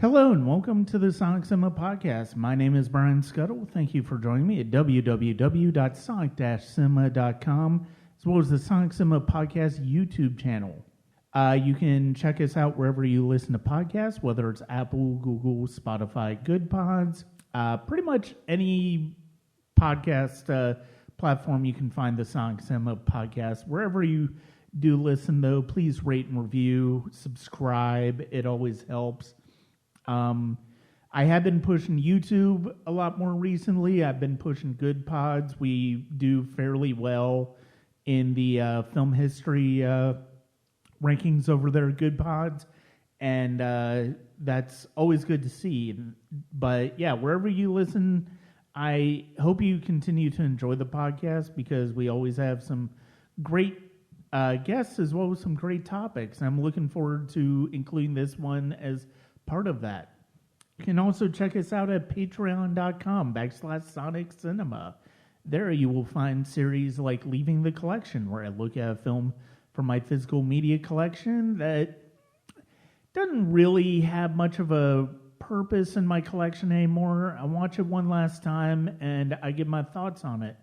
Hello and welcome to the Sonic Cinema Podcast. My name is Brian Scuttle. Thank you for joining me at www.sonic-cinema.com as well as the Sonic Cinema Podcast YouTube channel. You can check us out wherever you listen to podcasts, whether it's Apple, Google, Spotify, Good Pods, pretty much any podcast platform you can find the Sonic Cinema Podcast. Wherever you do listen, though, please rate and review, subscribe. It always helps. I have been pushing YouTube a lot more recently. I've been pushing Good Pods. We do fairly well in the film history rankings over there at Good Pods, and that's always good to see. But yeah, wherever you listen, I hope you continue to enjoy the podcast because we always have some great guests as well as some great topics. I'm looking forward to including this one as part of that. You can also check us out at patreon.com/Sonic Cinema. There you will find series like Leaving the Collection, where I look at a film from my physical media collection that doesn't really have much of a purpose in my collection anymore. I watch it one last time and I give my thoughts on it.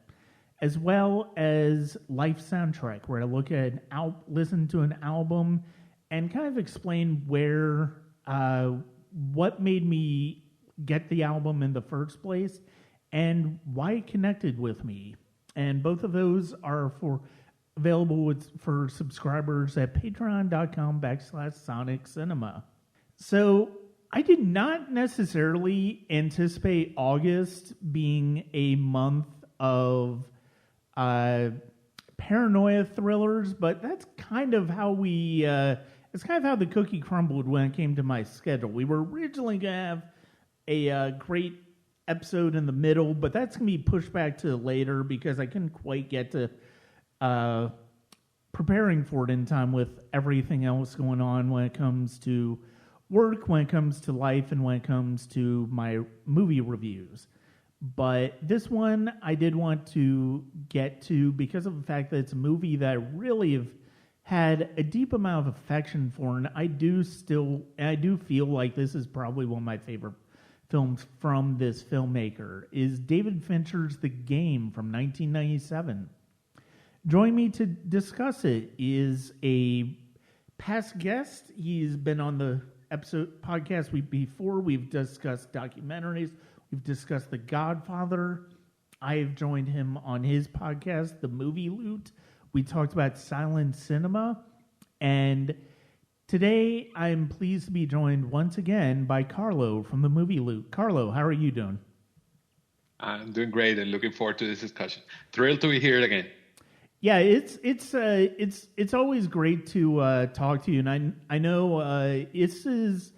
As well as Life Soundtrack, where I look at listen to an album and kind of explain what made me get the album in the first place and why it connected with me. And both of those are available for subscribers at patreon.com/Sonic Cinema. So I did not necessarily anticipate August being a month of paranoia thrillers, but that's kind of how it's kind of how the cookie crumbled when it came to my schedule. We were originally going to have a great episode in the middle, but that's going to be pushed back to later because I couldn't quite get to preparing for it in time with everything else going on when it comes to work, when it comes to life, and when it comes to my movie reviews. But this one I did want to get to because of the fact that it's a movie that I really have had a deep amount of affection for, and I do feel like this is probably one of my favorite films from this filmmaker, is David Fincher's The Game from 1997. Joining me to discuss it is a past guest. He's been on the podcast before. We've discussed documentaries. We've discussed The Godfather. I have joined him on his podcast, The Movie Loot. We talked about silent cinema, and today I'm pleased to be joined once again by Carlo from The Movie Loot. Carlo, how are you doing? I'm doing great and looking forward to this discussion. Thrilled to be here again. Yeah, it's always great to talk to you, and I know this is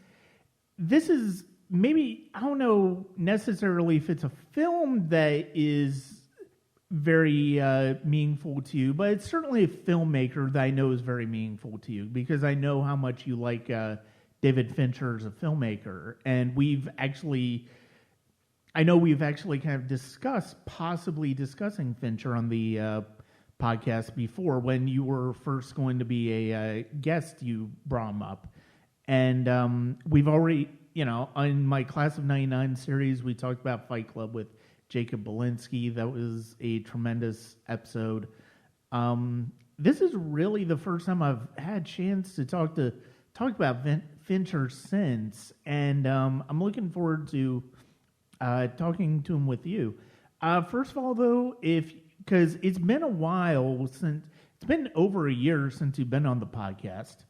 maybe, I don't know necessarily if it's a film that is very meaningful to you, but it's certainly a filmmaker that I know is very meaningful to you because I know how much you like David Fincher as a filmmaker, and I know we've actually kind of discussed possibly discussing Fincher on the podcast before. When you were first going to be a guest, you brought him up, and we've already, in my Class of 99 series, we talked about Fight Club with Jacob Belinsky. That was a tremendous episode. This is really the first time I've had a chance to talk about Fincher since, and I'm looking forward to talking to him with you. First of all, though, because it's been a while it's been over a year since you've been on the podcast.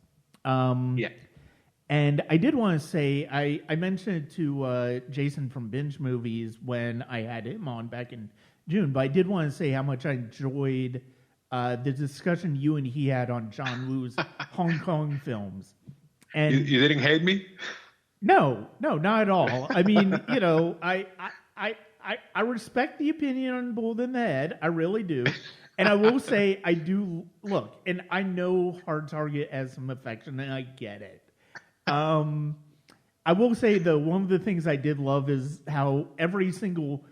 Yeah. And I did want to say, I mentioned it to Jason from Binge Movies when I had him on back in June, but I did want to say how much I enjoyed the discussion you and he had on John Woo's Hong Kong films. And you didn't hate me? No, not at all. I mean, I respect the opinion on Bull in the Head. I really do. And I will say, I do look, and I know Hard Target has some affection, and I get it. I will say, though, one of the things I did love is how every single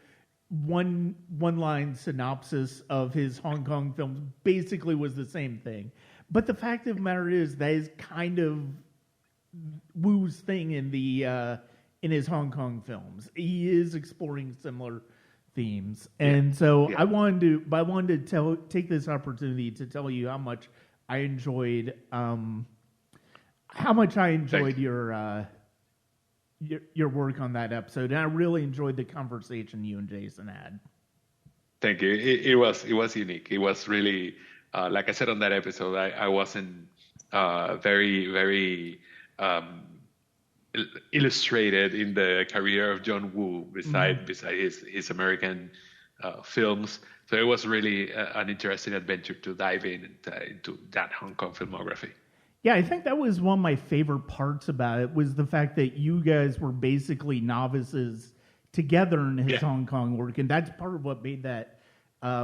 one-line synopsis of his Hong Kong films basically was the same thing. But the fact of the matter is that is kind of Wu's thing in his Hong Kong films. He is exploring similar themes, and so I wanted to take this opportunity to tell you how much I enjoyed your work on that episode, and I really enjoyed the conversation you and Jason had. Thank you. It was unique. It was really like I said on that episode. I wasn't very illustrated in the career of John Woo beside his American films. So it was really an interesting adventure to dive into that Hong Kong filmography. Yeah, I think that was one of my favorite parts about it, was the fact that you guys were basically novices together in his Hong Kong work, and that's part of what made that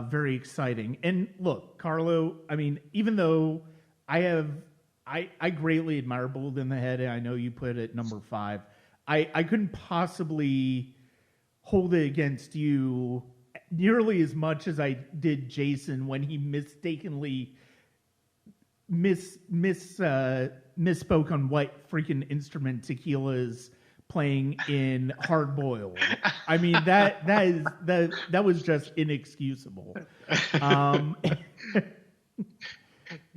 very exciting. And look, Carlo, I mean, even though I greatly admire Bullet in the Head, and I know you put it at number 5, I couldn't possibly hold it against you nearly as much as I did Jason when he mistakenly misspoke on what freaking instrument Tequila is playing in Hard Boiled. I mean, that was just inexcusable.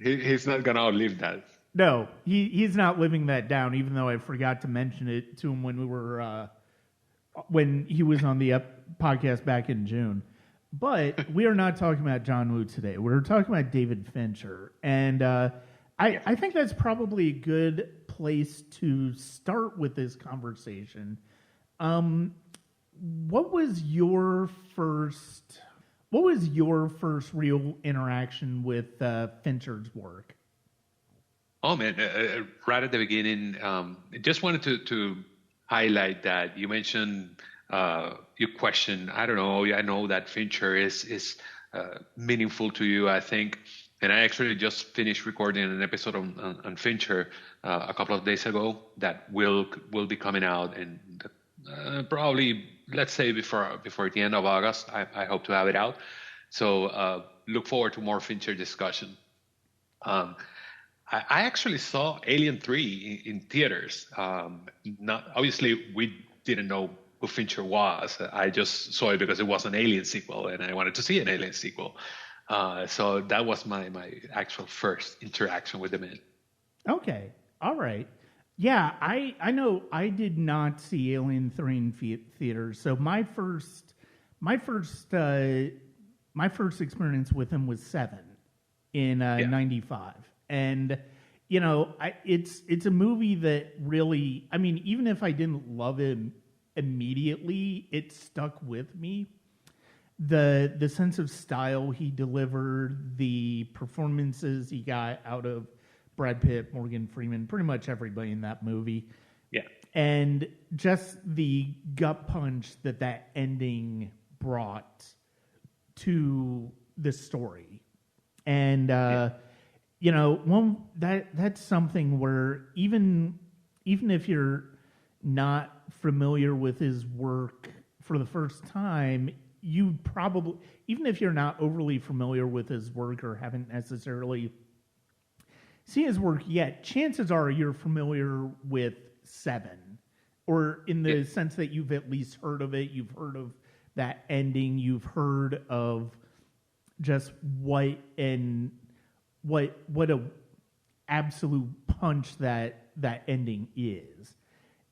He's not gonna outlive that. No, he's not living that down. Even though I forgot to mention it to him when he was on the podcast back in June. But we are not talking about John Woo today. We're talking about David Fincher. And I think that's probably a good place to start with this conversation. What was your first real interaction with Fincher's work? Oh man, right at the beginning, just wanted to highlight that you mentioned your question. I don't know. I know that Fincher is meaningful to you, I think. And I actually just finished recording an episode on Fincher a couple of days ago that will be coming out, and probably, let's say before the end of August. I hope to have it out. So look forward to more Fincher discussion. I actually saw Alien 3 in theaters. Not obviously, we didn't know who Fincher was. I just saw it because it was an Alien sequel, and I wanted to see an Alien sequel. So that was my actual first interaction with the man. Okay, all right. Yeah, I know I did not see Alien 3 in theaters. So my first experience with him was Seven in '95. And it's a movie that really, I mean, even if I didn't love it immediately, it stuck with me. The sense of style he delivered, the performances he got out of Brad Pitt, Morgan Freeman, pretty much everybody in that movie. Yeah. And just the gut punch that ending brought to the story. And that's something where even if you're not familiar with his work for the first time, you probably, even if you're not overly familiar with his work or haven't necessarily seen his work yet, chances are you're familiar with Seven, or in the sense that you've at least heard of it. You've heard of that ending. You've heard of just what a absolute punch that ending is.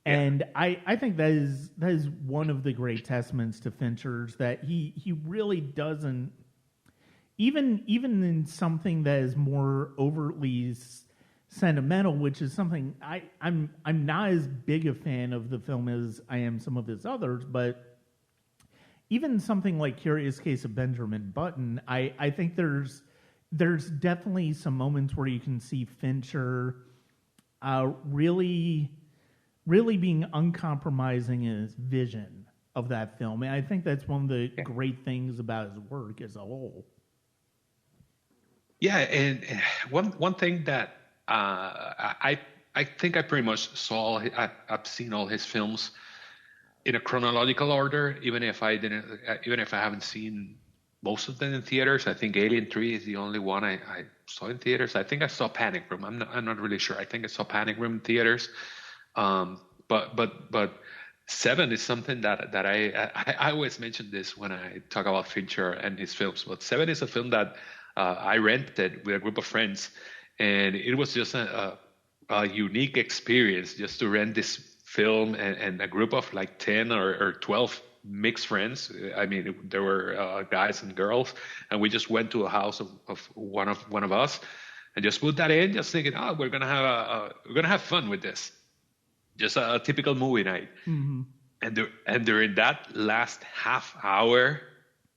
Yeah. And I think that is one of the great testaments to Fincher's, that he really doesn't, even in something that is more overtly sentimental, which is something I'm not as big a fan of the film as I am some of his others, but even something like Curious Case of Benjamin Button, I think there's definitely some moments where you can see Fincher really being uncompromising in his vision of that film. And I think that's one of the great things about his work as a whole. Yeah, and one thing that I think I pretty much saw, I've seen all his films in a chronological order, even if I haven't seen most of them in theaters. I think Alien 3 is the only one I saw in theaters. I think I saw Panic Room. I'm not really sure. I think I saw Panic Room in theaters. Um, but Seven is something that I always mention this when I talk about Fincher and his films. But Seven is a film that I rented with a group of friends, and it was just a unique experience just to rent this film and a group of like 10 or 12 mixed friends. I mean, there were guys and girls, and we just went to a house of one of us and just put that in, just thinking, oh, we're gonna have fun with this, just a typical movie night. Mm-hmm. And during that last half hour,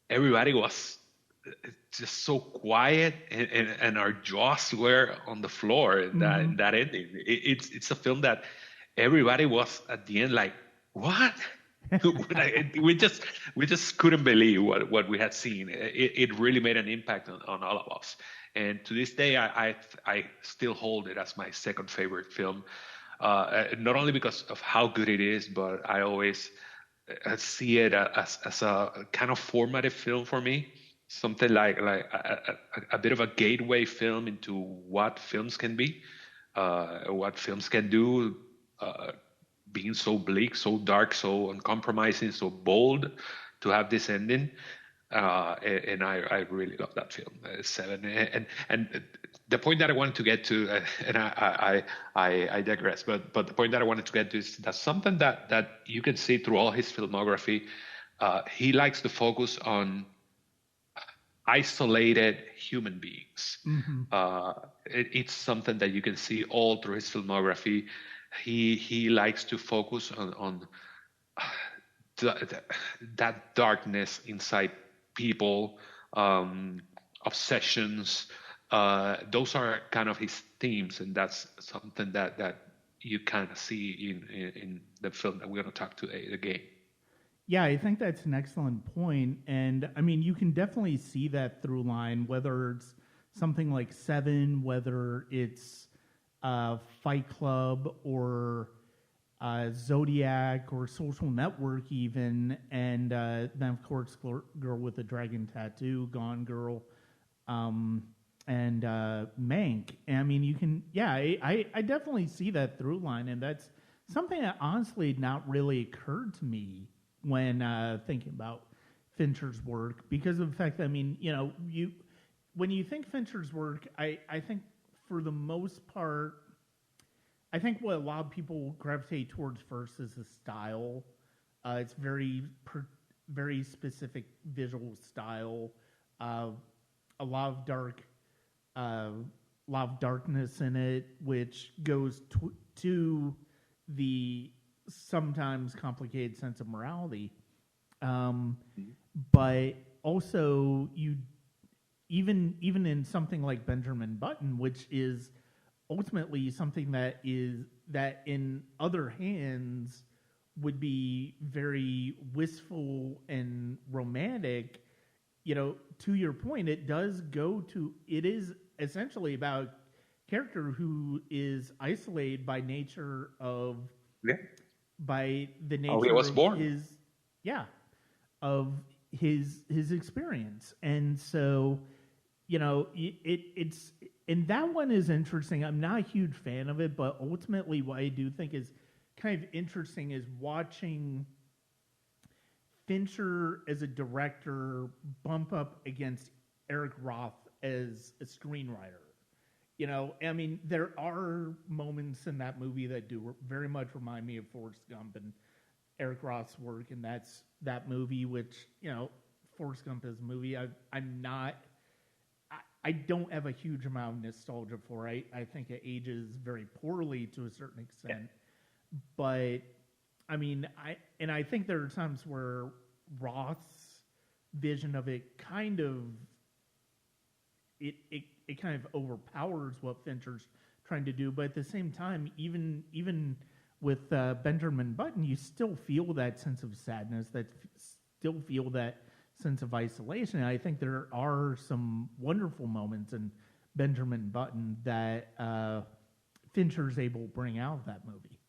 everybody was just so quiet, and our jaws were on the floor in that ending. It's a film that everybody was at the end like, what? we just couldn't believe what we had seen. It really made an impact on all of us. And to this day, I still hold it as my second favorite film. Not only because of how good it is, but I always see it as a kind of formative film for me. Something like a bit of a gateway film into what films can be, what films can do, being so bleak, so dark, so uncompromising, so bold, to have this ending. And I really love that film, Seven. And the point that I wanted to get to, and I digress, but the point that I wanted to get to is that something that you can see through all his filmography. He likes to focus on isolated human beings. Mm-hmm. It's something that you can see all through his filmography. He likes to focus on that darkness inside people, obsessions. Those are kind of his themes, and that's something that you kind of see in the film that we're going to talk today, the game. Yeah, I think that's an excellent point. And I mean, you can definitely see that through line, whether it's something like Seven, whether it's Fight Club or Zodiac or Social Network, even. And then, of course, Girl with the Dragon Tattoo, Gone Girl, and Mank. And I mean, you can, yeah, I definitely see that through line. And that's something that honestly not really occurred to me when thinking about Fincher's work, because of the fact that, I mean, you know, when you think Fincher's work, I think for the most part, I think what a lot of people gravitate towards first is the style. It's very specific visual style. A lot of darkness in it, which goes to the sometimes complicated sense of morality, but also even in something like Benjamin Button, which is ultimately something that in other hands would be very wistful and romantic. You know, to your point, it is essentially about a character who is isolated by nature of. Yeah. By the nature he was of born. his experience. And so, you know, it's and that one is interesting. I'm not a huge fan of it, but ultimately what I do think is kind of interesting is watching Fincher as a director bump up against Eric Roth as a screenwriter. You know, I mean, there are moments in that movie that do very much remind me of Forrest Gump and Eric Roth's work, and that's that movie, which, you know, Forrest Gump is a movie I don't have a huge amount of nostalgia for. I think it ages very poorly to a certain extent. But, I mean, I think there are times where Roth's vision of it kind of it kind of overpowers what Fincher's trying to do. But at the same time, even with Benjamin Button, you still feel that sense of sadness, still feel that sense of isolation. And I think there are some wonderful moments in Benjamin Button that Fincher's able to bring out of that movie.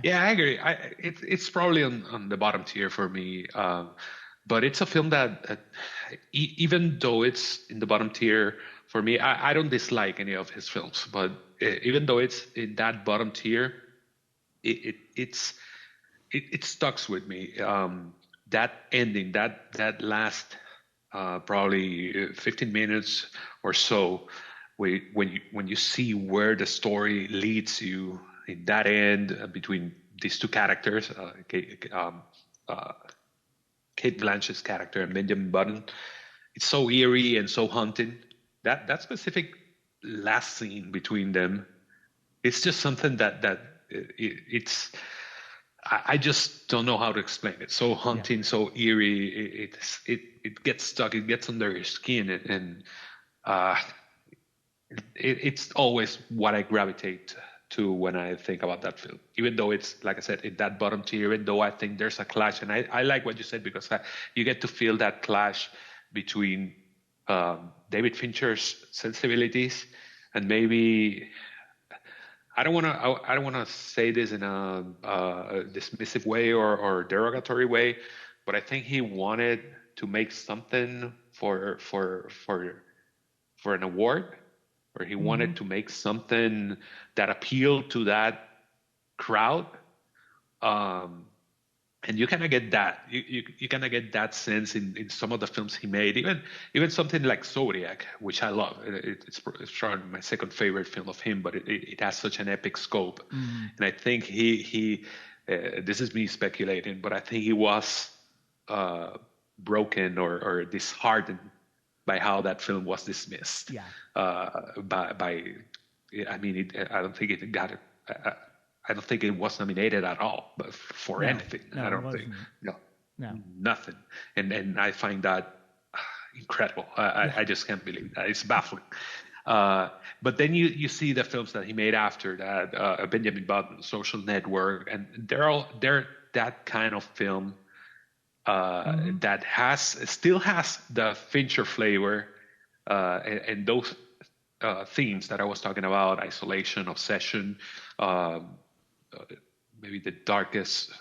Yeah, I agree. It's probably on the bottom tier for me. but it's a film that even though it's in the bottom tier for me, I don't dislike any of his films, but even though it's in that bottom tier, it's it stucks with me. That ending, that last probably 15 minutes or so, when you see where the story leads you in that end between these two characters, Kate Blanchett's character and Benjamin Button, it's so eerie and so haunting. That specific last scene between them, it's just something it's. I just don't know how to explain it. So haunting, so eerie. It gets stuck. It gets under your skin, and it's always what I gravitate to when I think about that film. Even though it's, like I said, in that bottom tier, even though I think there's a clash, and I like what you said, because you get to feel that clash between David Fincher's sensibilities and maybe. I don't want to say this in a dismissive way or derogatory way, but I think he wanted to make something for an award, or he wanted to make something that appealed to that crowd. And you kind of get that. You kind of get that sense in some of the films he made. Even something like Zodiac, which I love. It's probably my second favorite film of him, but it has such an epic scope. And I think he this is me speculating, but I think he was broken or disheartened by how that film was dismissed. Yeah. I mean, I don't think it got. I don't think it was nominated at all, but for anything. No, I don't think. No, nothing. And I find that incredible. I just can't believe that. It's baffling. But then you see the films that he made after that, Benjamin Button, Social Network, and they're that kind of film that still has the Fincher flavor, and those themes that I was talking about: isolation, obsession. Maybe the darkest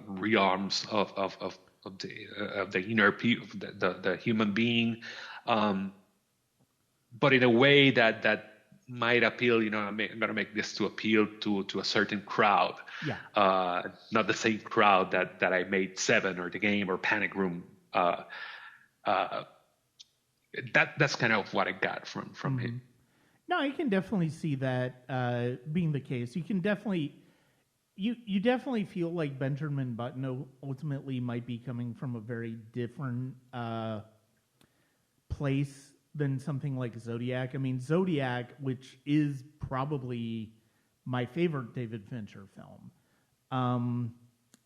realms of the inner the human being, but in a way that might appeal. I'm going to make this to appeal to a certain crowd, not the same crowd that I made Seven or The Game or Panic Room. That's kind of what I got from him. No, I can definitely see that being the case. You can definitely, you definitely feel like Benjamin Button ultimately might be coming from a very different place than something like Zodiac. I mean, Zodiac, which is probably my favorite David Fincher film.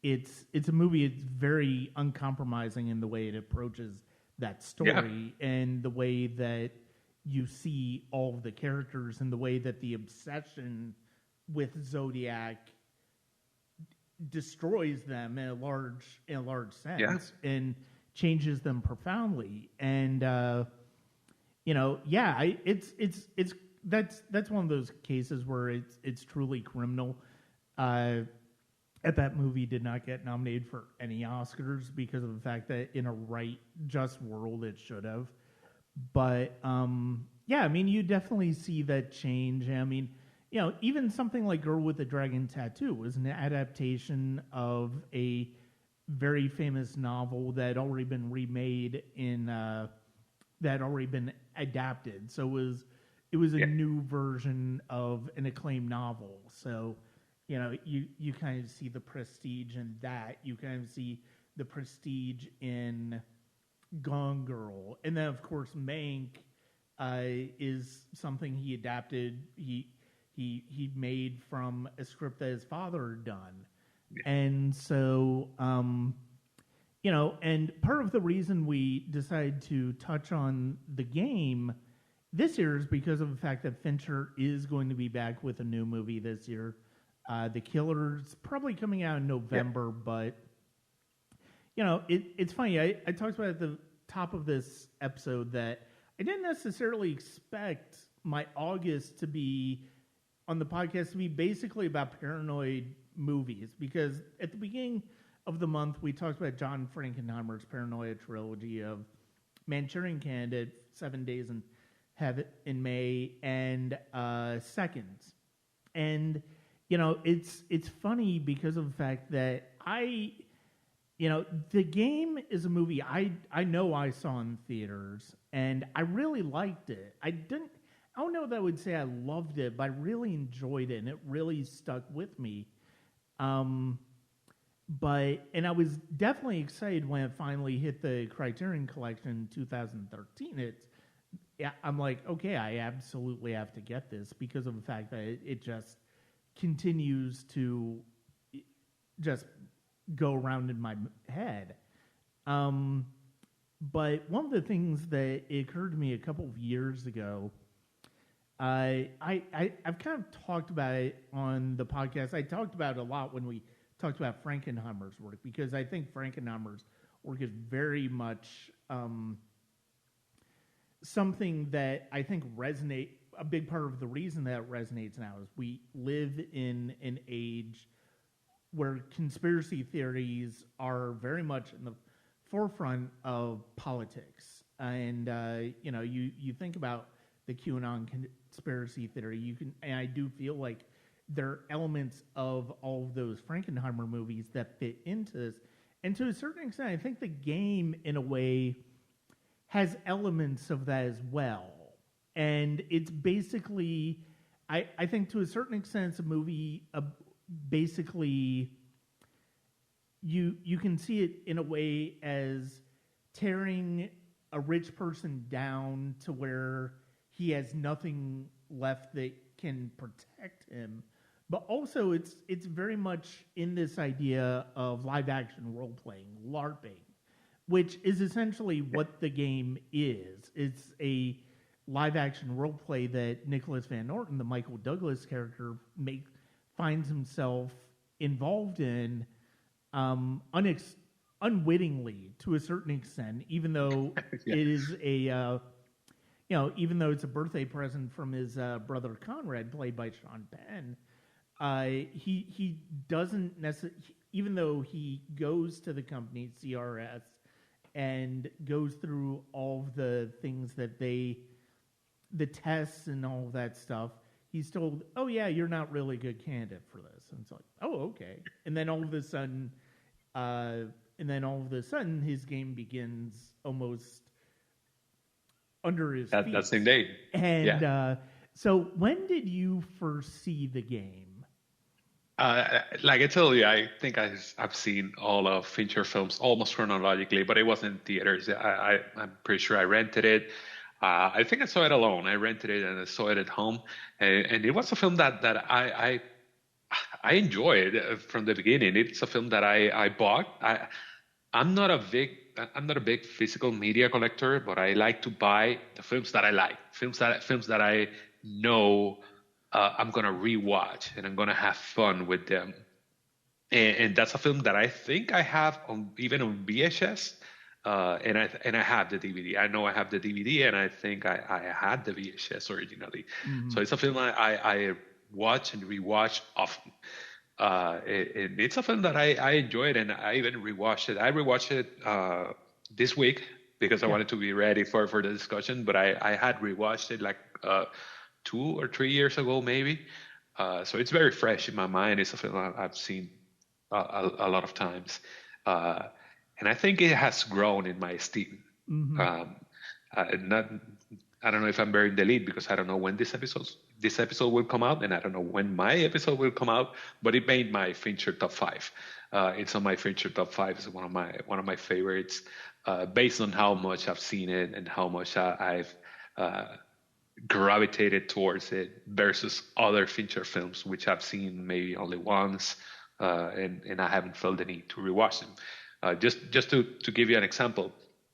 It's a movie. It's very uncompromising in the way it approaches that story and the way that you see all of the characters and the way that the obsession with Zodiac destroys them in a large sense and changes them profoundly. And that's one of those cases where it's truly criminal. That movie did not get nominated for any Oscars because of the fact that in a just world it should have. But I mean, you definitely see that change. I mean, even something like Girl with the Dragon Tattoo was an adaptation of a very famous novel that had already been remade that had already been adapted. So it was a new version of an acclaimed novel. So you kind of see the prestige in that. You kind of see the prestige in Gone Girl, and then of course Mank is something he adapted. He made from a script that his father had done, and so and part of the reason we decided to touch on The Game this year is because of the fact that Fincher is going to be back with a new movie this year. The Killer's probably coming out in November, but. It's funny. I talked about at the top of this episode that I didn't necessarily expect my August to be on the podcast to be basically about paranoid movies, because at the beginning of the month, we talked about John Frankenheimer's Paranoia trilogy of Manchurian Candidate, 7 Days in Heaven in May, and Seconds. And it's funny because of the fact that The Game is a movie I know I saw in theaters, and I really liked it. I don't know that I would say I loved it, but I really enjoyed it, and it really stuck with me. And I was definitely excited when it finally hit the Criterion Collection in 2013. I'm like, okay, I absolutely have to get this because of the fact that it just continues to just go around in my head. But one of the things that it occurred to me a couple of years ago, I've kind of talked about it on the podcast. I talked about it a lot when we talked about Frankenheimer's work, because I think Frankenheimer's work is very much something that I think resonate. A big part of the reason that it resonates now is we live in an age where conspiracy theories are very much in the forefront of politics. And you think about the QAnon conspiracy theory, and I do feel like there are elements of all of those Frankenheimer movies that fit into this. And to a certain extent, I think The Game, in a way, has elements of that as well. And it's basically, I think to a certain extent, it's a movie, basically, you can see it in a way as tearing a rich person down to where he has nothing left that can protect him. But also, it's very much in this idea of live-action role-playing, LARPing, which is essentially what The Game is. It's a live-action role-play that Nicholas Van Norton, the Michael Douglas character, finds himself involved in unwittingly to a certain extent, even though Yeah. it is even though it's a birthday present from his brother Conrad, played by Sean Penn. He doesn't necessarily, even though he goes to the company CRS and goes through all of the things that the tests and all of that stuff, he's told, oh yeah, you're not really a good candidate for this. And it's like, oh, okay. And then all of a sudden, his game begins almost under his feet. That same day. And so when did you first see The Game? Like I told you, I think I've seen all of Fincher films almost chronologically, but it wasn't in theaters. I'm pretty sure I rented it. I think I saw it alone. I rented it and I saw it at home, and it was a film that I enjoyed from the beginning. It's a film that I bought. I'm not a big physical media collector, but I like to buy the films that I like, films that I know I'm gonna rewatch and I'm gonna have fun with them. And that's a film that I think I have even on VHS, and I have the DVD. I know I have the DVD, and I think I had the VHS originally. Mm-hmm. So it's a film I watch and rewatch often. It's a film that I enjoyed, and I even rewatched it. I rewatched it this week because I wanted to be ready for the discussion. But I had rewatched it like 2 or 3 years ago, maybe. So it's very fresh in my mind. It's a film I've seen a lot of times, and I think it has grown in my esteem. Mm-hmm. I don't know if I'm bearing the lead because I don't know when this episode will come out, and I don't know when my episode will come out. But it made my Fincher top 5. It's on my Fincher top 5. It's one of my favorites, based on how much I've seen it and how much I've gravitated towards it versus other Fincher films, which I've seen maybe only once, and I haven't felt the need to rewatch them. Just to give you an example,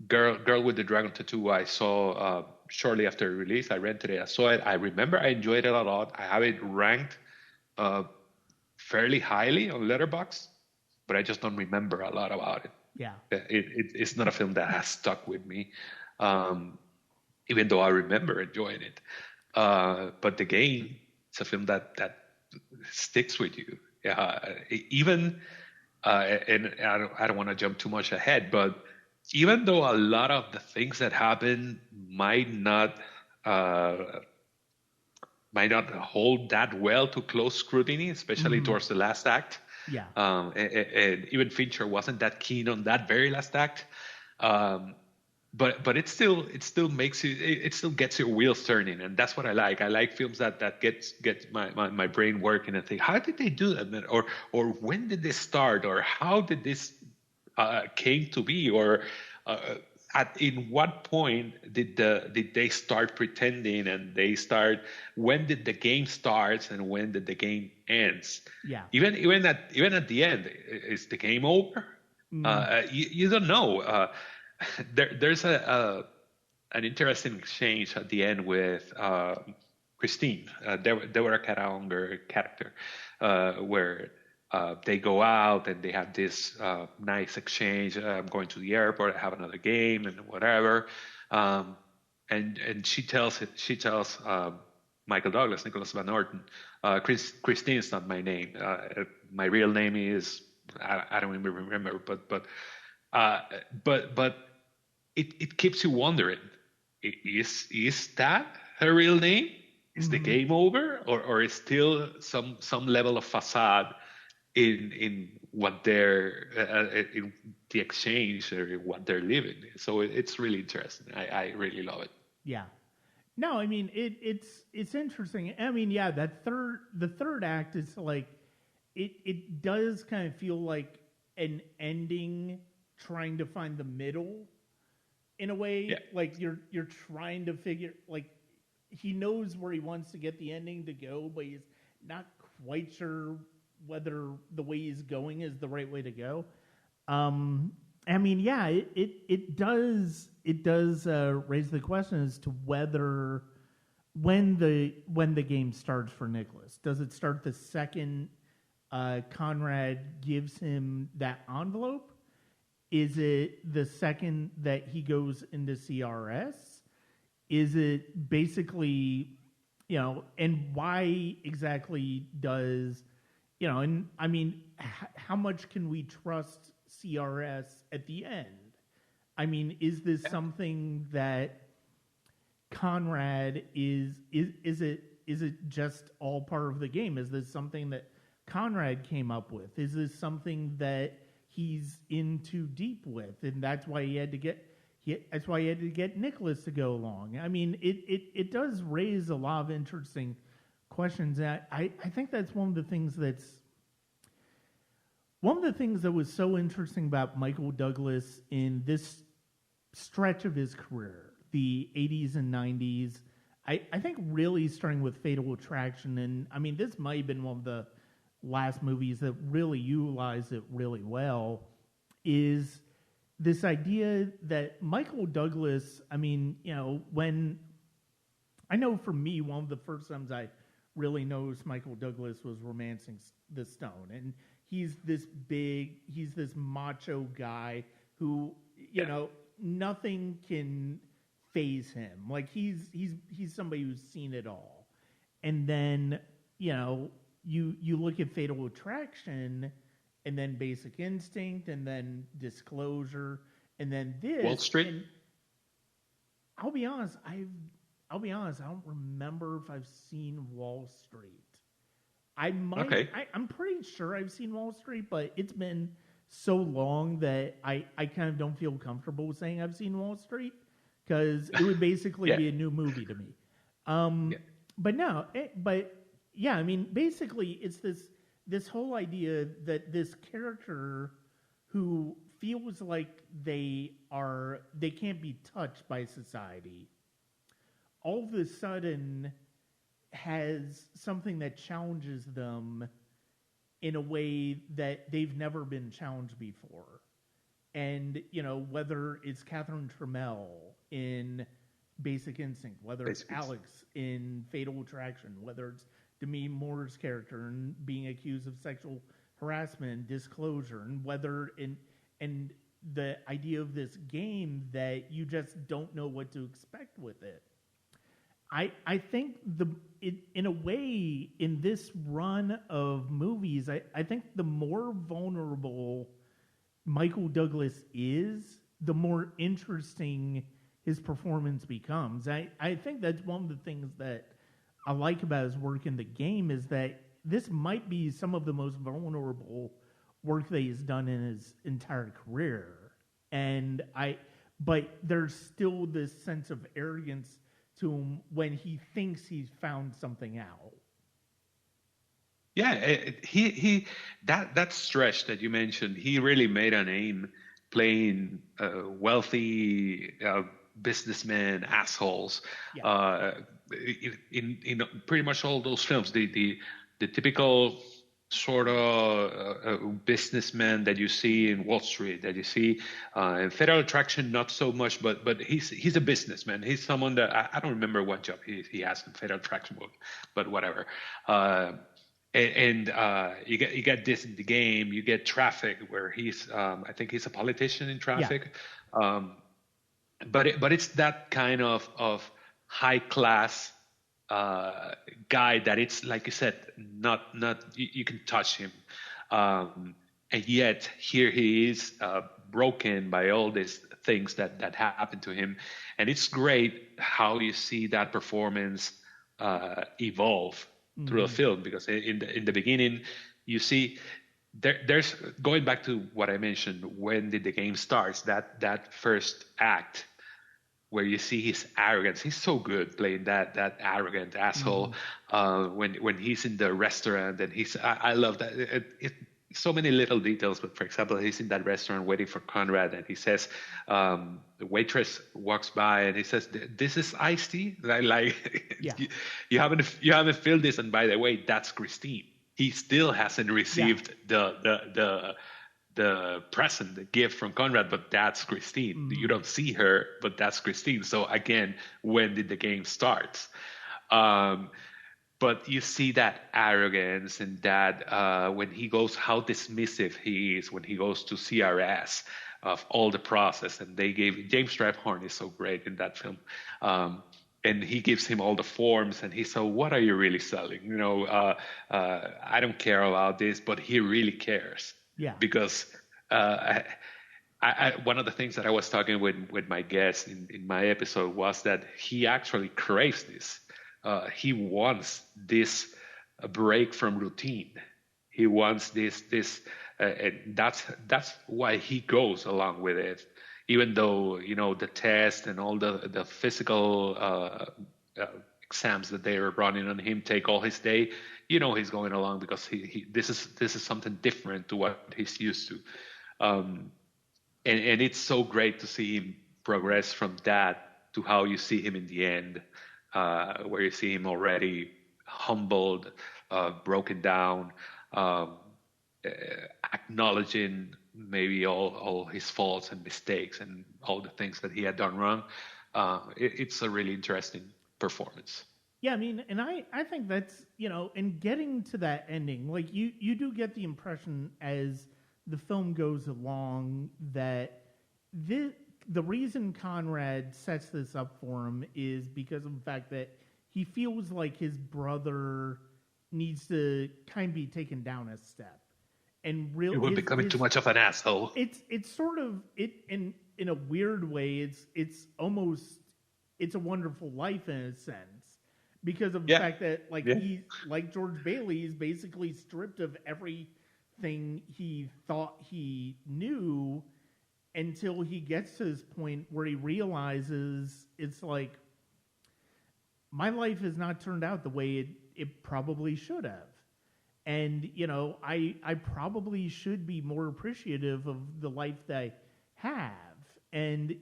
Girl with the Dragon Tattoo, I saw shortly after release. I rented it. I saw it. I remember I enjoyed it a lot. I have it ranked fairly highly on Letterboxd, but I just don't remember a lot about it. Yeah, it's not a film that has stuck with me, even though I remember enjoying it. But The Game, it's a film that sticks with you. Even and I don't want to jump too much ahead, but even though a lot of the things that happen uh, might not hold that well to close scrutiny, especially Mm-hmm. towards the last act. Yeah. And even Fincher wasn't that keen on that very last act. Um, but it still makes you it still gets your wheels turning, and that's what I like. I like films that gets my brain working and think, how did they do that, or when did this start, or how did this came to be, or in what point did they start pretending, and they start, when did the game starts and when did the game ends? Yeah. Even at the end, is the game over? Mm. You don't know. There's an interesting exchange at the end with Christine, Deborah Karanger character, where they go out and they have this nice exchange. I'm going to the airport. I have another game and whatever. Um, and she tells Michael Douglas, Nicholas Van Orton, Christine is not my name. My real name is, I don't even remember, uh, but it keeps you wondering: is that her real name? Is the Mm-hmm. game over, or is still some level of facade in what they're in the exchange, or what they're living? So it's really interesting. I really love it. Yeah. No, I mean it's interesting. I mean, yeah, the third act is like it does kind of feel like an ending trying to find the middle in a way. Yeah. Like you're trying to figure, like, he knows where he wants to get the ending to go, but he's not quite sure whether the way he's going is the right way to go. Um, I mean, yeah, it does raise the question as to whether when the game starts for Nicholas. Does it start the second Conrad gives him that envelope? Is it the second that he goes into CRS? Is it basically, and why exactly does, and I mean, how much can we trust CRS at the end? I mean, is this something that Conrad is it just all part of the game? Is this something that Conrad came up with? Is this something that he's in too deep with, and that's why he had to get that's why he had to get Nicholas to go along? I mean, it does raise a lot of interesting questions. I think that's one of the things that was so interesting about Michael Douglas in this stretch of his career, the 80s and 90s. I think really starting with Fatal Attraction, and I mean, this might have been one of the last movies that really utilized it really well, is this idea that Michael Douglas, I mean, when I know for me, one of the first times I really noticed Michael Douglas was Romancing the Stone. And he's this macho guy who, nothing can phase him. Like he's somebody who's seen it all. And then, you look at Fatal Attraction, and then Basic Instinct, and then Disclosure, and then this. Wall Street. And I'll be honest, I'll be honest, I don't remember if I've seen Wall Street. I might. Okay. I'm pretty sure I've seen Wall Street, but it's been so long that I kind of don't feel comfortable saying I've seen Wall Street, because it would basically Yeah. be a new movie to me. Yeah. But no, but yeah, I mean, basically, it's this whole idea that this character who feels like they can't be touched by society, all of a sudden has something that challenges them in a way that they've never been challenged before. And, whether it's Catherine Trammell in Basic Instinct, whether it's Alex in Fatal Attraction, whether it's Demi Moore's character in being accused of sexual harassment and Disclosure, and whether and the idea of this game that you just don't know what to expect with it. I think in a way, in this run of movies, I think the more vulnerable Michael Douglas is, the more interesting his performance becomes. I think that's one of the things that I like about his work in The Game is that this might be some of the most vulnerable work that he's done in his entire career. But there's still this sense of arrogance to him when he thinks he's found something out. Yeah, he that stretch that you mentioned, he really made a name playing wealthy businessmen assholes. Yeah. In pretty much all those films, the typical sort of businessman that you see in Wall Street, that you see in Federal Attraction, not so much, but he's a businessman. He's someone that I don't remember what job he has in Federal Attraction, but whatever. You get this in The Game. You get Traffic, where he's I think he's a politician in Traffic. Yeah. But it's that kind of high class guy that it's like you said, not you can touch him, and yet here he is, broken by all these things that happened to him, and it's great how you see that performance evolve through the film, because in the beginning you see there's going back to what I mentioned, when did The Game starts, that first act where you see his arrogance. He's so good playing that arrogant asshole. When he's in the restaurant, and I love that. So many little details, but for example, he's in that restaurant waiting for Conrad, and he says, the waitress walks by and he says, "This is iced tea." Like, Yeah. you haven't filled this, and by the way, that's Christine. He still hasn't received the present, the gift from Conrad, but that's Christine. You don't see her, but that's Christine. So again, when did The Game start? But you see that arrogance, and that when he goes, how dismissive he is when he goes to CRS of all the process. And James Strathairn is so great in that film. And he gives him all the forms, and he's so, what are you really selling? I don't care about this, but he really cares. Yeah. Because one of the things that I was talking with my guest in my episode was that he actually craves this. He wants this break from routine. He wants this, and that's why he goes along with it. Even though the test and all the physical exams that they are running on him take all his day, he's going along because this is something different to what he's used to, and it's so great to see him progress from that to how you see him in the end, where you see him already humbled, broken down, acknowledging maybe all his faults and mistakes and all the things that he had done wrong. It's a really interesting performance. Yeah, I mean, and I think that's, in getting to that ending, like you do get the impression as the film goes along that the reason Conrad sets this up for him is because of the fact that he feels like his brother needs to kind of be taken down a step. And really, you were becoming too much of an asshole. It's sort of in a weird way. It's almost a wonderful life in a sense, because of the fact that he's like George Bailey is basically stripped of everything he thought he knew until he gets to this point where he realizes it's like, my life has not turned out the way it probably should have. And, I probably should be more appreciative of the life that I have. And,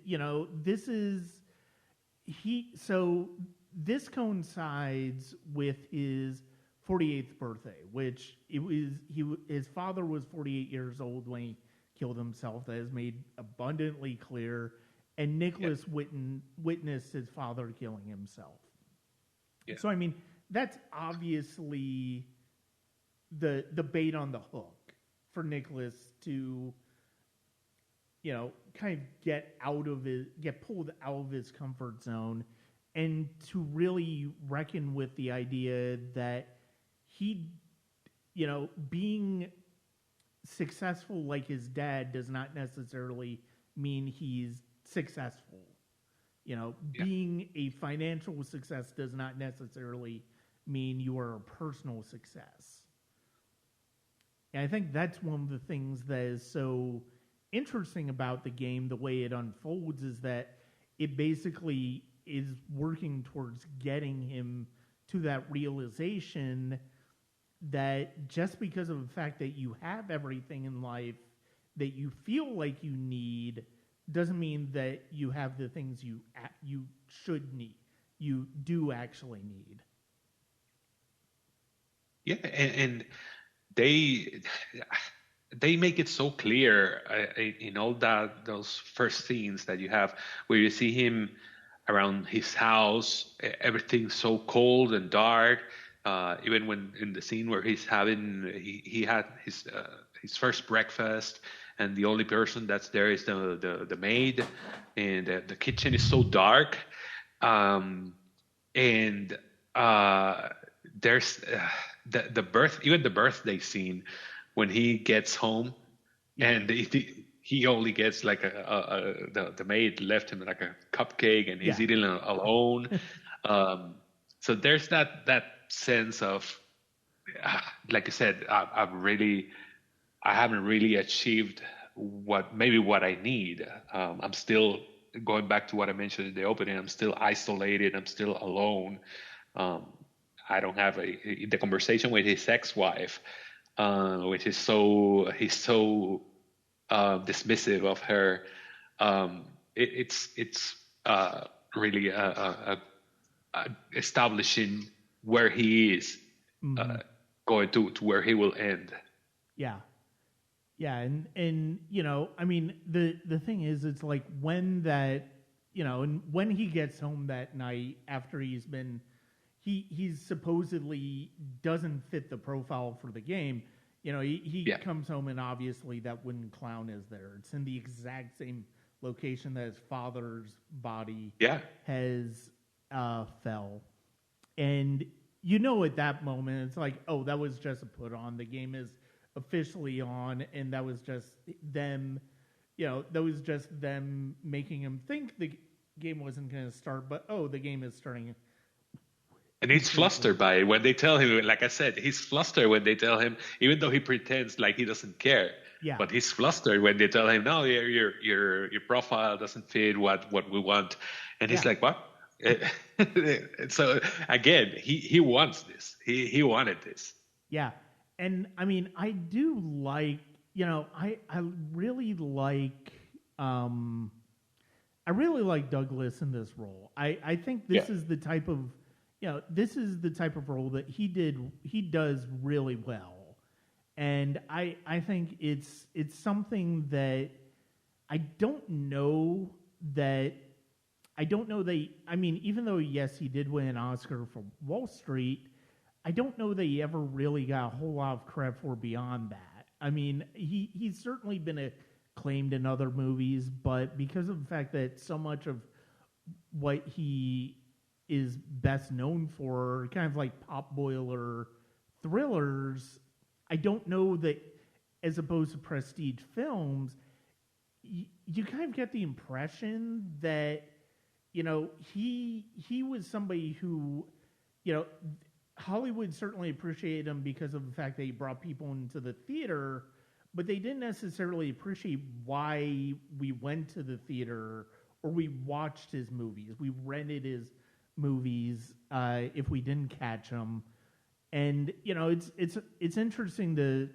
this coincides with his 48th birthday, which his father was 48 years old when he killed himself. That is made abundantly clear. And Nicholas witnessed his father killing himself. Yeah. So, I mean, that's obviously the bait on the hook for Nicholas to, kind of get pulled out of his comfort zone and to really reckon with the idea that he, being successful like his dad does not necessarily mean he's successful. Being a financial success does not necessarily mean you are a personal success. And I think that's one of the things that is so interesting about the game, the way it unfolds, is that it basically is working towards getting him to that realization that just because of the fact that you have everything in life that you feel like you need doesn't mean that you have the things you should need. You do actually need. Yeah, and they make it so clear in all those first scenes that you have where you see him around his house, everything's so cold and dark. Even when in the scene where he's having he had his first breakfast, and the only person that's there is the maid, and the kitchen is so dark, and there's the birthday scene when he gets home, and he only gets like the maid left him like a cupcake, and he's eating alone. So there's that sense of, like I said, I haven't really achieved what I need. I'm still going back to what I mentioned in the opening. I'm still isolated. I'm still alone. I don't have the conversation with his ex-wife, which is he's so dismissive of her. It's really establishing where he is, going to where he will end. Yeah. And I mean, the thing is, it's like when that, and when he gets home that night after he's supposedly doesn't fit the profile for the game. He comes home, and obviously that wooden clown is there. It's in the exact same location that his father's body has fell. And at that moment, it's like, oh, that was just a put on. The game is officially on, and that was just them, making him think the game wasn't going to start, but the game is starting. And he's flustered by it when they tell him, like I said, he's flustered when they tell him, even though he pretends like he doesn't care. Yeah. But he's flustered when they tell him, no, your profile doesn't fit what we want. And he's like, what? So again, he wants this. He wanted this. Yeah. And I mean, I do like, I really like Douglas in this role. I think this is the type of role that he does really well. And I think it's something that I don't know that I mean, even though yes, he did win an Oscar for Wall Street, I don't know that he ever really got a whole lot of credit for beyond that. I mean, he's certainly been acclaimed in other movies, but because of the fact that so much of what he is best known for, kind of like pop boiler thrillers, I don't know that, as opposed to prestige films, you kind of get the impression that, he was somebody who, Hollywood certainly appreciated him because of the fact that he brought people into the theater, but they didn't necessarily appreciate why we went to the theater or we watched his movies. We rented his movies if we didn't catch them. And, it's interesting to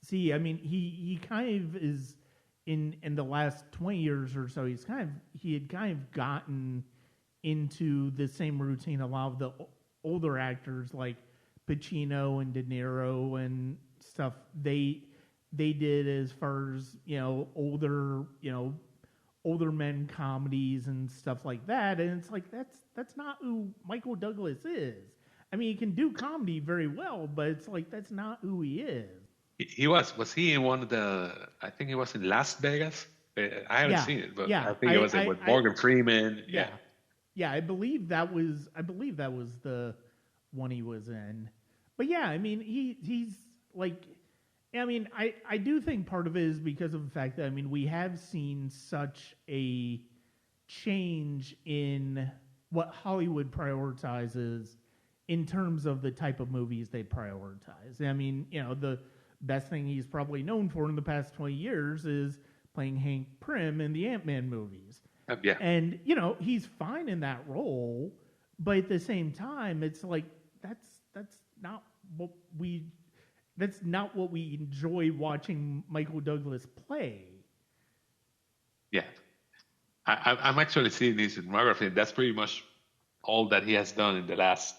see. I mean, he kind of is in the last 20 years or so, he had kind of gotten into the same routine a lot of the older actors like Pacino and De Niro and stuff they did, as far as older men comedies and stuff like that. And it's like that's not who Michael Douglas is. I mean, he can do comedy very well, but it's like that's not who he is. He was he in one of the, I think he was in Las Vegas. I haven't seen it, but I think it was with Morgan Freeman. Yeah. Yeah, I believe that was the one he was in. But yeah, I mean, he's like, I mean, I do think part of it is because of the fact that, I mean, we have seen such a change in what Hollywood prioritizes in terms of the type of movies they prioritize. I mean, you know, the best thing he's probably known for in the past 20 years is playing Hank Pym in the Ant-Man movies. Yeah. And, you know, he's fine in that role, but at the same time, it's like that's not what we enjoy watching Michael Douglas play. Yeah. I'm actually seeing his filmography, and that's pretty much all that he has done in the last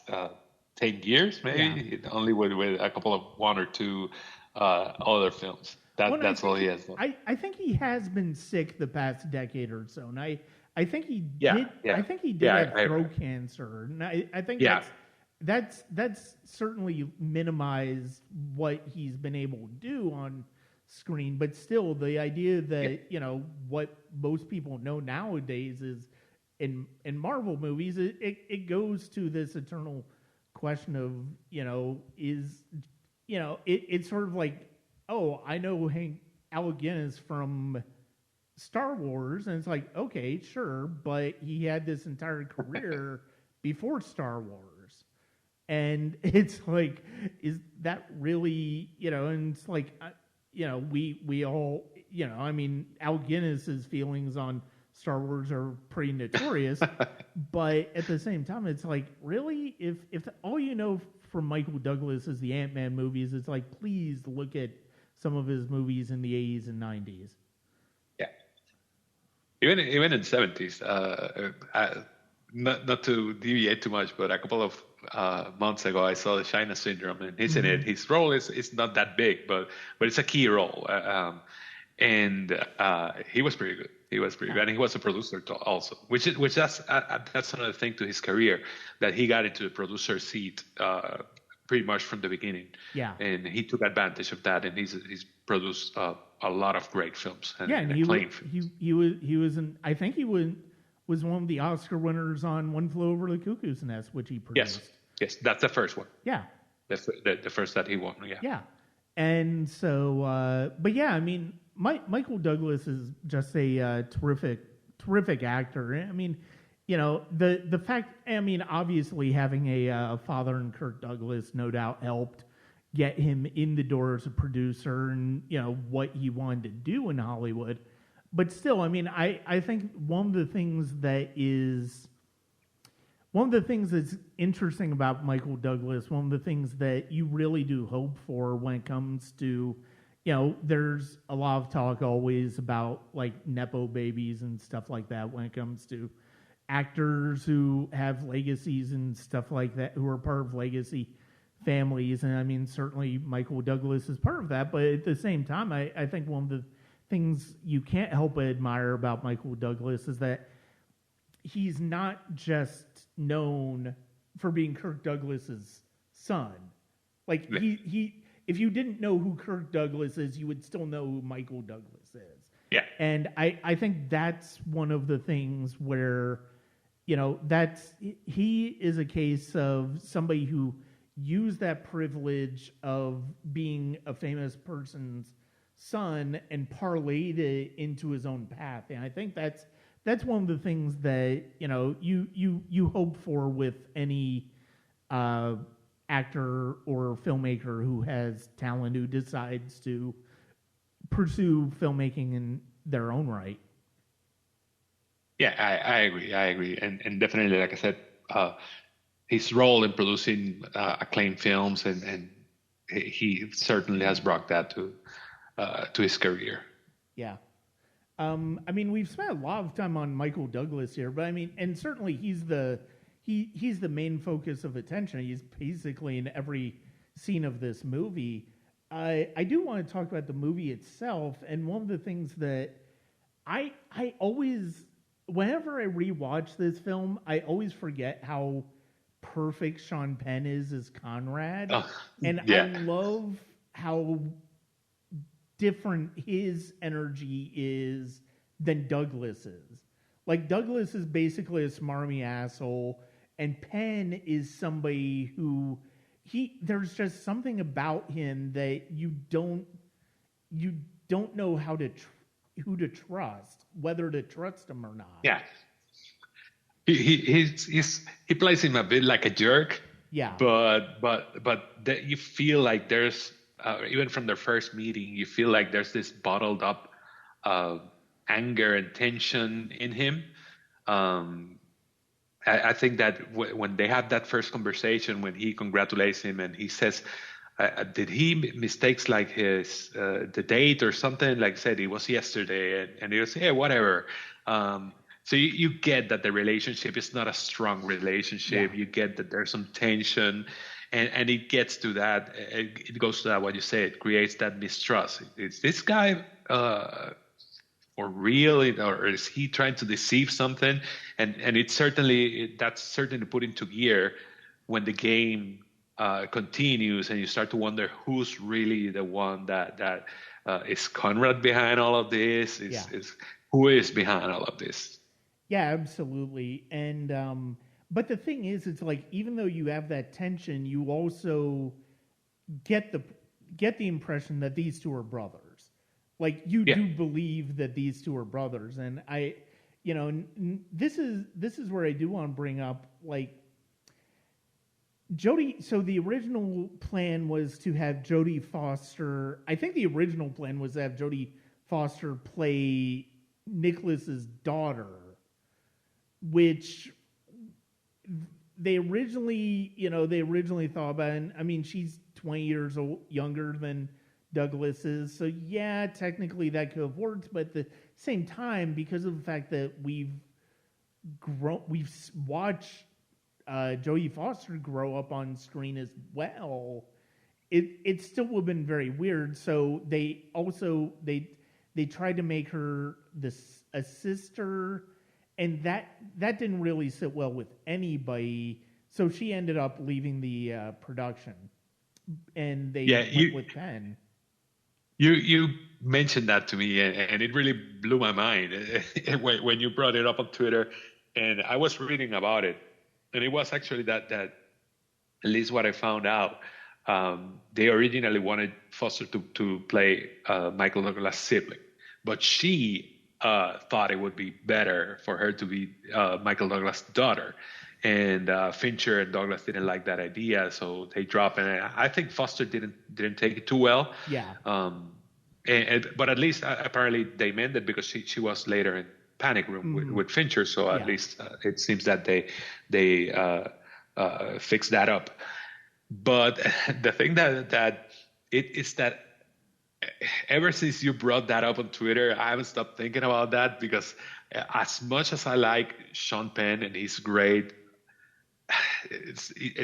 10 years, maybe, only with a couple of one or two other films. That's all he has done. I think he has been sick the past decade or so, and I think he Yeah, did. yeah. I think he did Yeah, have throat cancer, and I think that's certainly minimized what he's been able to do on screen. But still, the idea that you know what most people know nowadays is in Marvel movies, it goes to this eternal question of, you know, is, you know, it's sort of like, oh, I know Hank Alec Guinness from Star Wars, and it's like, okay, sure, but he had this entire career before Star Wars, and it's like, is that really, you know? And it's like, you know, we all, you know, I mean, Alec Guinness's feelings on Star Wars are pretty notorious, but at the same time, it's like, really, if all you know from Michael Douglas is the Ant-Man movies, it's like, please look at some of his movies in the 80s and 90s. Yeah. Even in the 70s, not to deviate too much, but a couple of months ago, I saw the China Syndrome, and he's in it. His role is not that big, but it's a key role. And he was pretty good. He was pretty good, and he was a producer also, which that's another thing to his career, that he got into the producer seat pretty much from the beginning. Yeah, and he took advantage of that, and he's produced a lot of great films. And, and he was I think he was one of the Oscar winners on One Flew Over the Cuckoo's Nest, which he produced. Yes, that's the first one. Yeah, that's the first that he won. Yeah, and so, but yeah, I mean, Michael Douglas is just a terrific actor. I mean, you know, the fact, I mean, obviously having a father in Kirk Douglas no doubt helped get him in the door as a producer, and, you know, what he wanted to do in Hollywood. But still, I mean, I think one of the things that's interesting about Michael Douglas, one of the things that you really do hope for when it comes to, you know, there's a lot of talk always about like Nepo babies and stuff like that when it comes to actors who have legacies and stuff like that, who are part of legacy families. And I mean, certainly Michael Douglas is part of that. But at the same time, I think one of the things you can't help but admire about Michael Douglas is that he's not just known for being Kirk Douglas's son. Like, he if you didn't know who Kirk Douglas is, you would still know who Michael Douglas is. Yeah. And I think that's one of the things where, you know, he is a case of somebody who used that privilege of being a famous person's son and parlayed it into his own path. And I think that's one of the things that, you know, you hope for with any actor or filmmaker who has talent, who decides to pursue filmmaking in their own right. Yeah, I agree. And definitely, like I said, his role in producing acclaimed films, and he certainly has brought that to his career. Yeah. I mean, we've spent a lot of time on Michael Douglas here, but I mean, and certainly he's the main focus of attention. He's basically in every scene of this movie. I do want to talk about the movie itself, and one of the things that I always, whenever I rewatch this film, I always forget how perfect Sean Penn is as Conrad, and I love how different his energy is than Douglas's. Like Douglas is basically a smarmy asshole, and Penn is somebody who there's just something about him that you don't know who to trust, whether to trust him or not. Yeah. He plays him a bit like a jerk. Yeah. But that you feel like there's even from their first meeting, you feel like there's this bottled up anger and tension in him. I think that when they have that first conversation, when he congratulates him and he says, did he mistakes like his the date or something? Like said it was yesterday, and he was, yeah, whatever. So you get that the relationship is not a strong relationship. Yeah. You get that there's some tension, and it gets to that. It goes to that what you say. It creates that mistrust. Is this guy for real, or is he trying to deceive something? And that's certainly put into gear when the game continues, and you start to wonder who's really the one that is Conrad behind all of this. Is who is behind all of this? Yeah, absolutely. And but the thing is, it's like even though you have that tension, you also get the impression that these two are brothers. Like you do believe that these two are brothers, and this is where I do want to bring up like Jodie. So the original plan was to have Jodie Foster. I think the original plan was to have Jodie Foster play Nicholas's daughter, which they originally thought about. And I mean, she's 20 years younger than Douglas is, so yeah, technically that could have worked. But at the same time, because of the fact that we've watched Jodie Foster grow up on screen as well, it still would have been very weird. So they tried to make her a sister. And that didn't really sit well with anybody. So she ended up leaving the production, and they went with Penn. You mentioned that to me, and it really blew my mind when you brought it up on Twitter, and I was reading about it, and it was actually that at least what I found out. They originally wanted Foster to play Michael Douglas' sibling, but she thought it would be better for her to be Michael Douglas' daughter. And Fincher and Douglas didn't like that idea, so they dropped it. And I think Foster didn't take it too well. Yeah. But at least apparently they meant it because she was later in Panic Room with Fincher. So at least it seems that they fixed that up. But the thing that it is that ever since you brought that up on Twitter, I haven't stopped thinking about that, because as much as I like Sean Penn and he's great,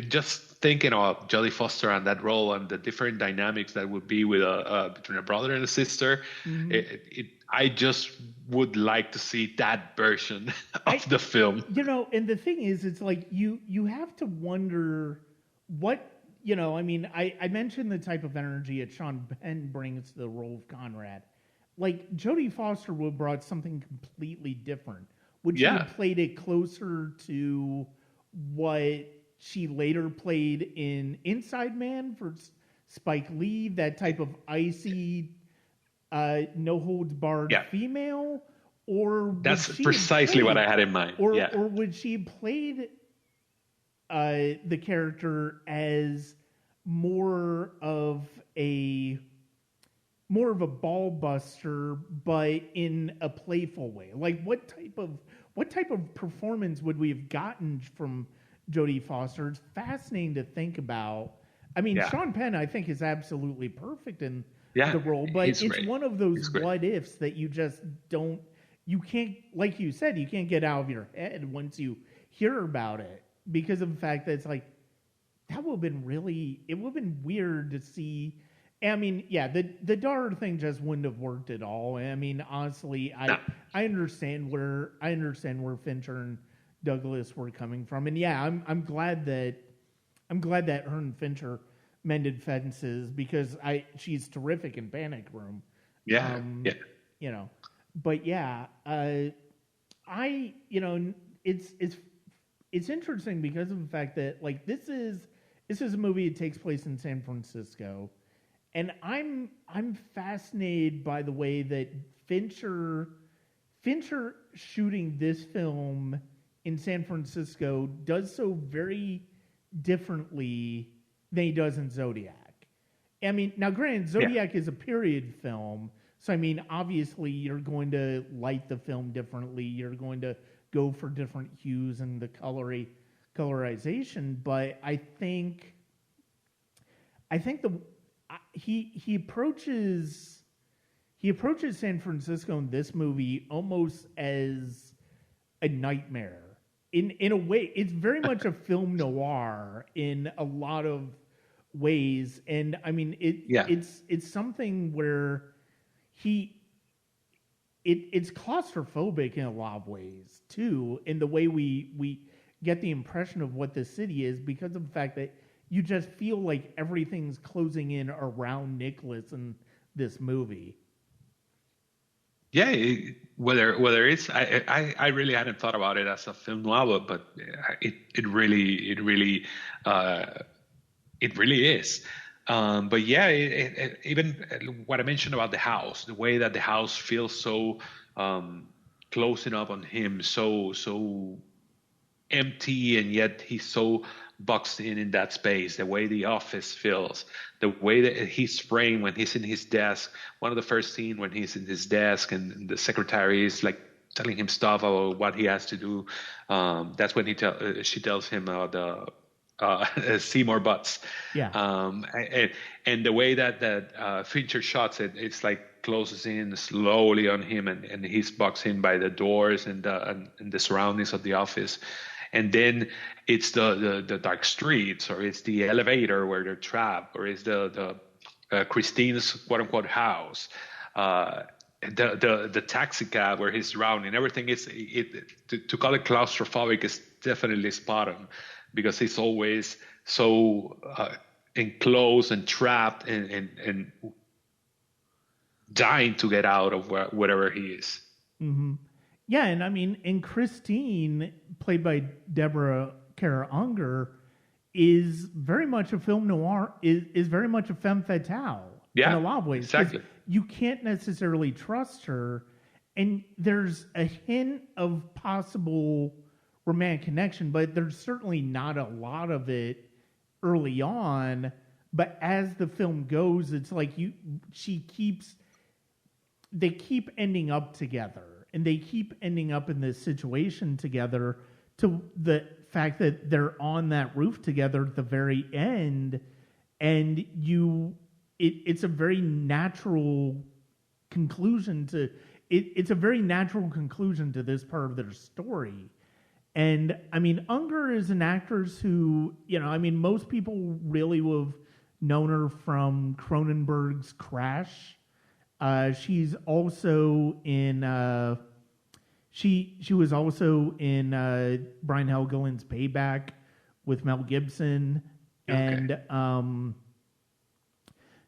just thinking of Jodie Foster and that role and the different dynamics that would be with between a brother and a sister, I just would like to see that version of the film. And the thing is, it's like you have to wonder what. I mean, I mentioned the type of energy that Sean Penn brings to the role of Conrad. Like, Jodie Foster would have brought something completely different. Would she have played it closer to what she later played in Inside Man for Spike Lee, that type of icy, no-holds-barred female? Or that's precisely what I had in mind. Or would she have played the character as more of a ball buster, but in a playful way? Like, what type of performance would we have gotten from Jodie Foster? It's fascinating to think about. I mean, Sean Penn, I think, is absolutely perfect in the role, but it's great. One of those what ifs that you just don't. You can't, like you said, you can't get out of your head once you hear about it, because of the fact that it's like, that would have been it would have been weird to see. I mean, the daughter thing just wouldn't have worked at all. I mean, honestly, I understand where Fincher and Douglas were coming from, and I'm glad that her and Fincher mended fences, because she's terrific in Panic Room. Yeah. But it's interesting because of the fact that like this is a movie that takes place in San Francisco, and I'm fascinated by the way that Fincher shooting this film in San Francisco does so very differently than he does in Zodiac. I mean, now granted, Zodiac is a period film, so I mean, obviously you're going to light the film differently. You're going to go for different hues and the colorization. But I think he approaches San Francisco in this movie almost as a nightmare. In a way, it's very much a film noir in a lot of ways, and I mean it's something where it's claustrophobic in a lot of ways too, in the way we get the impression of what the city is, because of the fact that you just feel like everything's closing in around Nicholas in this movie. Yeah, whether it's I really hadn't thought about it as a film novel, but it really is. But yeah, even what I mentioned about the house, the way that the house feels so closing up on him, so empty, and yet he's so boxed in that space. The way the office feels, the way that he's framed when he's in his desk. One of the first scenes when he's in his desk and the secretary is like telling him stuff about what he has to do. That's when she tells him about the Seymour Butts. Yeah. And the way that Fincher shots it, it's like closes in slowly on him, and he's boxed in by the doors and the surroundings of the office. And then it's the dark streets, or it's the elevator where they're trapped, or it's the Christine's quote unquote house, the taxi cab where he's drowning. Everything to call it claustrophobic is definitely spot on, because he's always so enclosed and trapped and dying to get out of whatever he is. Mm-hmm. Yeah, and I mean, and Christine, played by Deborah Kara Unger, is very much a film noir, is very much a femme fatale in a lot of ways. Exactly. You can't necessarily trust her, and there's a hint of possible romantic connection, but there's certainly not a lot of it early on. But as the film goes, it's like they keep ending up together. And they keep ending up in this situation together, to the fact that they're on that roof together at the very end, and it's a very natural conclusion to it's a very natural conclusion to this part of their story. And I mean, Unger is an actress who, I mean, most people really will have known her from Cronenberg's Crash. She's also in. She was also in Brian Helgeland's Payback with Mel Gibson, and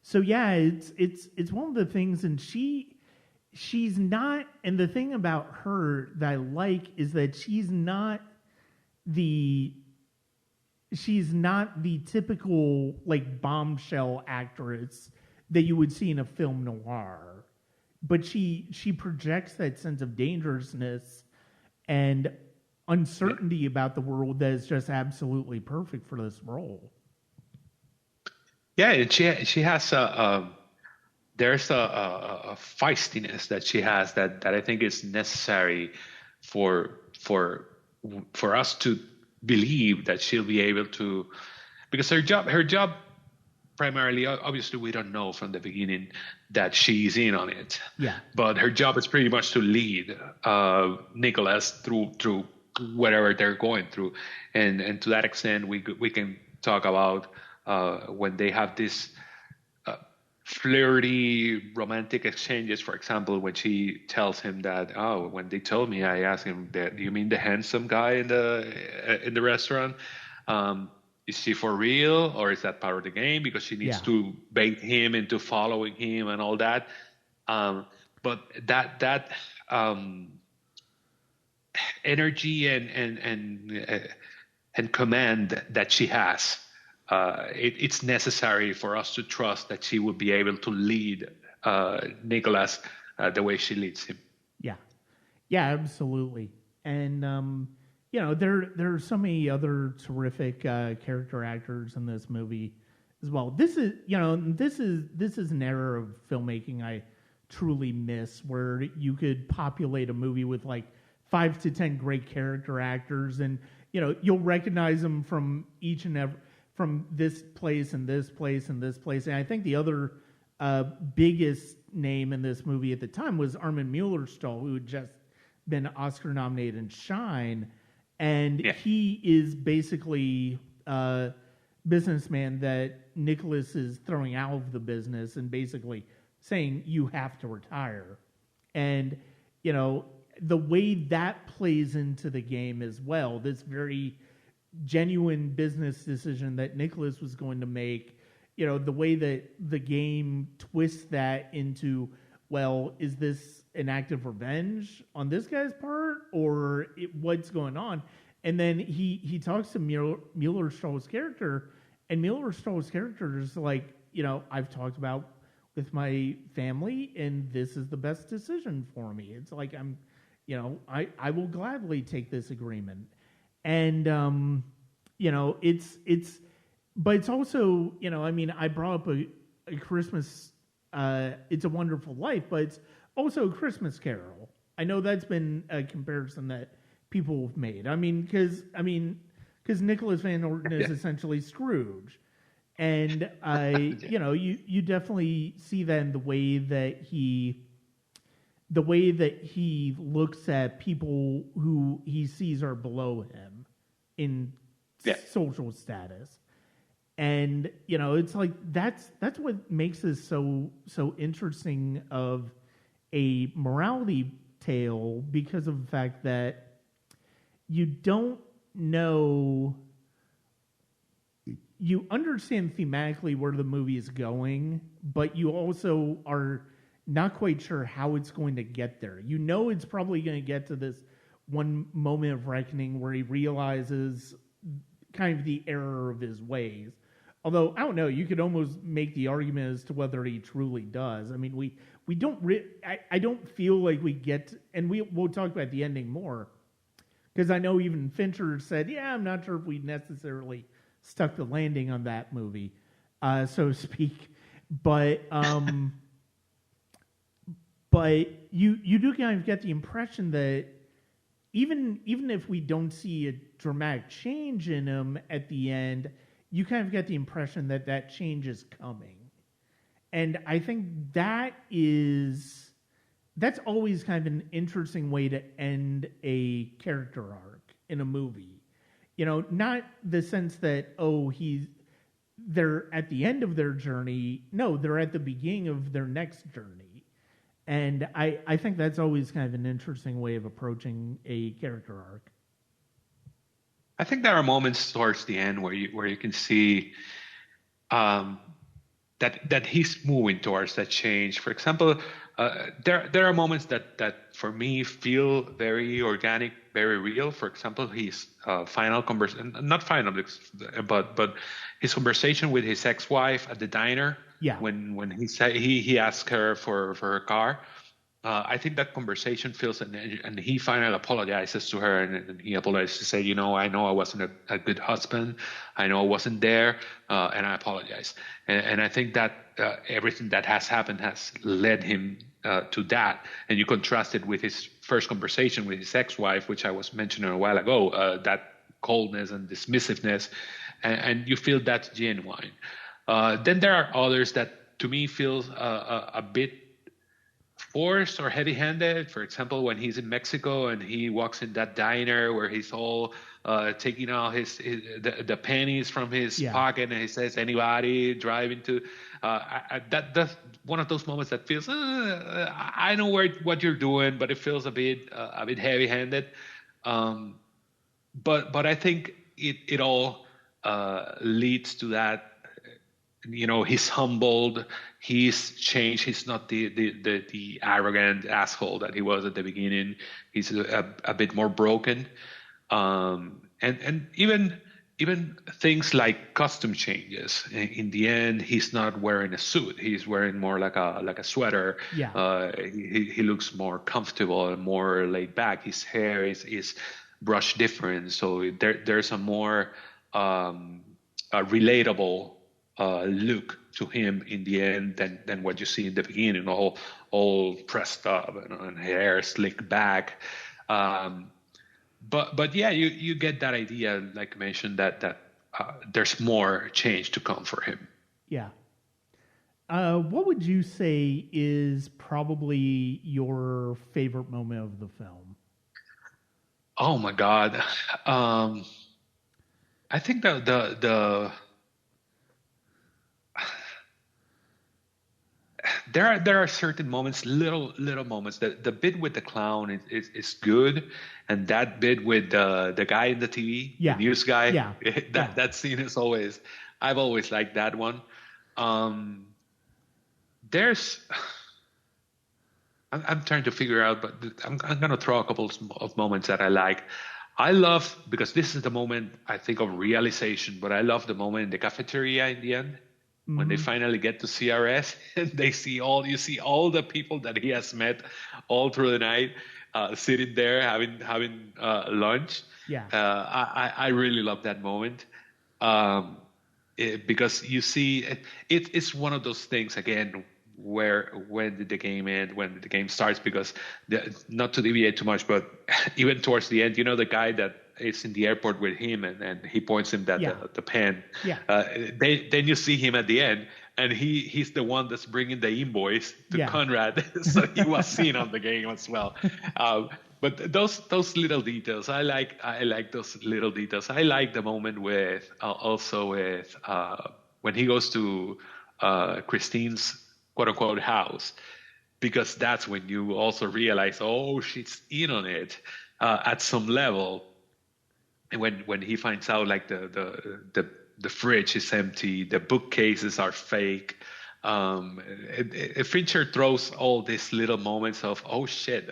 so yeah, it's one of the things, and she's not. And the thing about her that I like is that she's not the typical like bombshell actress that you would see in a film noir, but she projects that sense of dangerousness and uncertainty about the world that is just absolutely perfect for this role. Yeah, and she has there's a feistiness that she has that I think is necessary for us to believe that she'll be able to, because her job primarily, obviously we don't know from the beginning that she's in on it. Yeah. But her job is pretty much to lead Nicholas through whatever they're going through, and to that extent we can talk about when they have this flirty romantic exchanges. For example, when she tells him that, when they told me, I asked him, that you mean the handsome guy in the restaurant? Is she for real, or is that part of the game? Because she needs to bait him into following him and all that. But that energy and command that she has. It's necessary for us to trust that she will be able to lead Nicholas the way she leads him. Yeah, yeah, absolutely. And there are so many other terrific character actors in this movie as well. This is an era of filmmaking I truly miss, where you could populate a movie with like 5 to 10 great character actors, and you'll recognize them from each and every, from this place and this place and this place. And I think the other biggest name in this movie at the time was Armin Mueller-Stahl, who had just been Oscar nominated in Shine, and he is basically a businessman that Nicholas is throwing out of the business and basically saying you have to retire. And the way that plays into the game as well, this very genuine business decision that Nicholas was going to make, the way that the game twists that into, well, is this an act of revenge on this guy's part, or what's going on? And then he talks to Mueller-Stahl's character, and Mueller-Stahl's character is like, I've talked about with my family, and this is the best decision for me. It's like I will gladly take this agreement, and but it's also I brought up a Christmas, It's a Wonderful Life, but it's also a Christmas Carol. I know that's been a comparison that people have made. Because Nicholas Van Orton is essentially Scrooge. And you definitely see that in the way that he looks at people who he sees are below him in social status. And it's like that's what makes this so interesting of a morality tale, because of the fact that you don't know. You understand thematically where the movie is going, but you also are not quite sure how it's going to get there. It's probably going to get to this one moment of reckoning where he realizes kind of the error of his ways. Although, I don't know, you could almost make the argument as to whether he truly does. I mean, we don't... I don't feel like we get... And we'll talk about the ending more. Because I know even Fincher said, I'm not sure if we necessarily stuck the landing on that movie, so to speak. But but you do kind of get the impression that even if we don't see a dramatic change in him at the end, you kind of get the impression that change is coming. And I think that's always kind of an interesting way to end a character arc in a movie. Not the sense that, they're at the end of their journey. No, they're at the beginning of their next journey. And I think that's always kind of an interesting way of approaching a character arc. I think there are moments towards the end where you can see that he's moving towards that change. For example, there are moments that for me feel very organic, very real. For example, his final conversation, not final, but his conversation with his ex-wife at the diner. Yeah. When he asked her for her car. I think that conversation feels, and he finally apologizes to her, and he apologizes to say, I know I wasn't a good husband. I know I wasn't there, and I apologize. And I think that everything that has happened has led him to that. And you contrast it with his first conversation with his ex-wife, which I was mentioning a while ago, that coldness and dismissiveness, and you feel that's genuine. Then there are others that, to me, feel a bit forced or heavy-handed. For example, when he's in Mexico and he walks in that diner where he's all taking out the pennies from his pocket, and he says, "Anybody driving to?" That's one of those moments that feels, I know what you're doing, but it feels a bit heavy-handed. But I think it all leads to that he's humbled, he's changed. He's not the arrogant asshole that he was at the beginning. He's a bit more broken. And even things like costume changes. In the end, he's not wearing a suit. He's wearing more like a sweater. Yeah. He looks more comfortable and more laid back. His hair is brushed different, so there's a more a relatable look to him in the end than what you see in the beginning, all pressed up and hair slicked back. But yeah, you get that idea, like I mentioned, that there's more change to come for him. Yeah. What would you say is probably your favorite moment of the film? Oh my God, I think the there are certain moments, little moments. The bit with the clown is good, and that bit with the guy in the TV, Yeah. the news guy, Yeah. that scene is always. I've always liked that one. Um, there's. I'm trying to figure out, but I'm gonna throw a couple of moments that I like. I love, because this is the moment I think of realization, but I love the moment in the cafeteria in the end when they Mm-hmm. finally get to CRS and you see all the people that he has met all through the night, sitting there having lunch. Yeah. I really love that moment. Um, because you see it's one of those things again where when did the game end, when did the game starts, because not to deviate too much, but even towards the end, the guy that is in the airport with him and he points him that Yeah. the pen, Yeah. then you see him at the end and he's the one that's bringing the invoice to Yeah. Conrad. So he was seen on the game as well. But those little details, I like those little details. I like the moment with also with when he goes to Christine's quote unquote house, because that's when you also realize, oh, she's in on it at some level. And when he finds out like the fridge is empty, the bookcases are fake. Fincher throws all these little moments of, oh shit,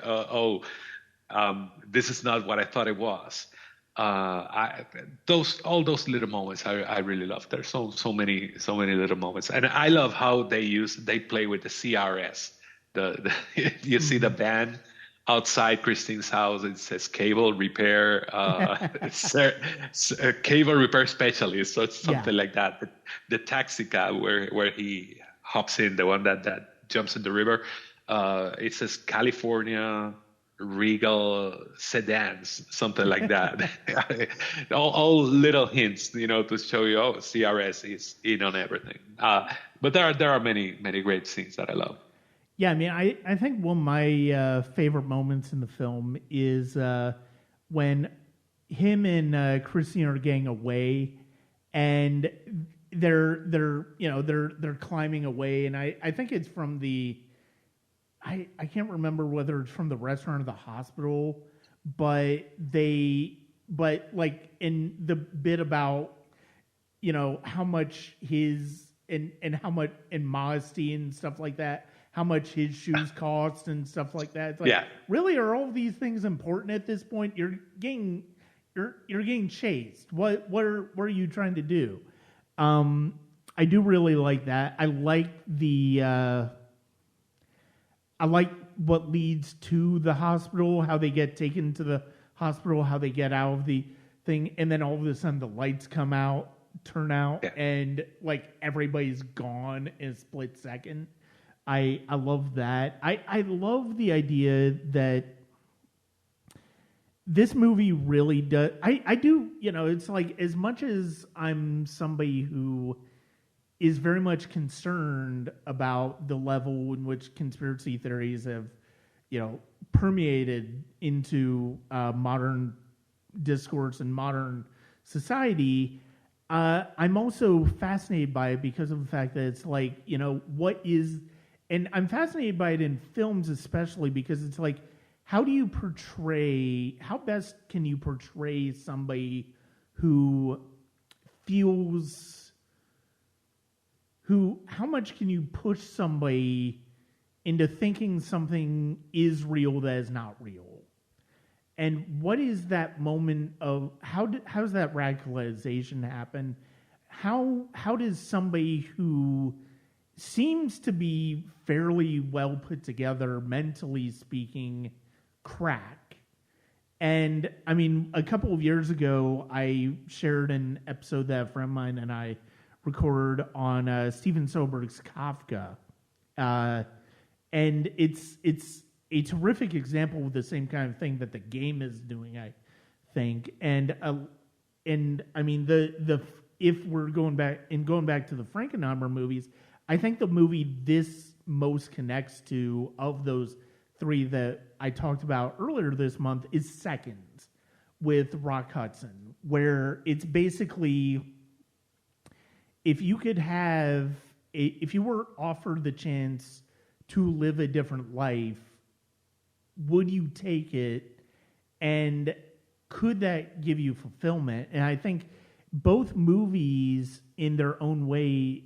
this is not what I thought it was. All those little moments I really love. There's so many little moments, and I love how they play with the CRS. You see the band outside Christine's house. It says cable repair, cable repair specialist, so it's something like that. The taxi cab where he hops in, the one that jumps in the river, it says California Regal sedans, something like that. all little hints, to show you, oh, CRS is in on everything. But there are many great scenes that I love. Yeah, I mean, I think one of my favorite moments in the film is when him and Christine are getting away, and they're climbing away, and I think it's from the I can't remember whether it's from the restaurant or the hospital, but like in the bit about how much his and how much in modesty and stuff like that, how much his shoes cost and stuff like that. It's like, really, are all these things important at this point? You're getting chased. What are you trying to do? I do really like that. I like what leads to the hospital, how they get taken to the hospital, how they get out of the thing, and then all of a sudden the lights turn out, and like everybody's gone in a split second. I love that. I love the idea that this movie really does. I do, it's like, as much as I'm somebody who is very much concerned about the level in which conspiracy theories have, permeated into modern discourse and modern society. I'm also fascinated by it because of the fact that it's like, what is, and I'm fascinated by it in films especially because it's like, how best can you portray somebody who feels how much can you push somebody into thinking something is real that is not real? And what is that moment of how does that radicalization happen? How does somebody who seems to be fairly well put together, mentally speaking, crack? And I mean, a couple of years ago, I shared an episode that a friend of mine and I recorded on Steven Soderbergh's Kafka. And it's a terrific example of the same kind of thing that The Game is doing, I think. And I mean, if we're going back to the Frankenheimer movies, I think the movie this most connects to of those three that I talked about earlier this month is Seconds with Rock Hudson, where it's basically if you were offered the chance to live a different life, would you take it? And could that give you fulfillment? And I think both movies in their own way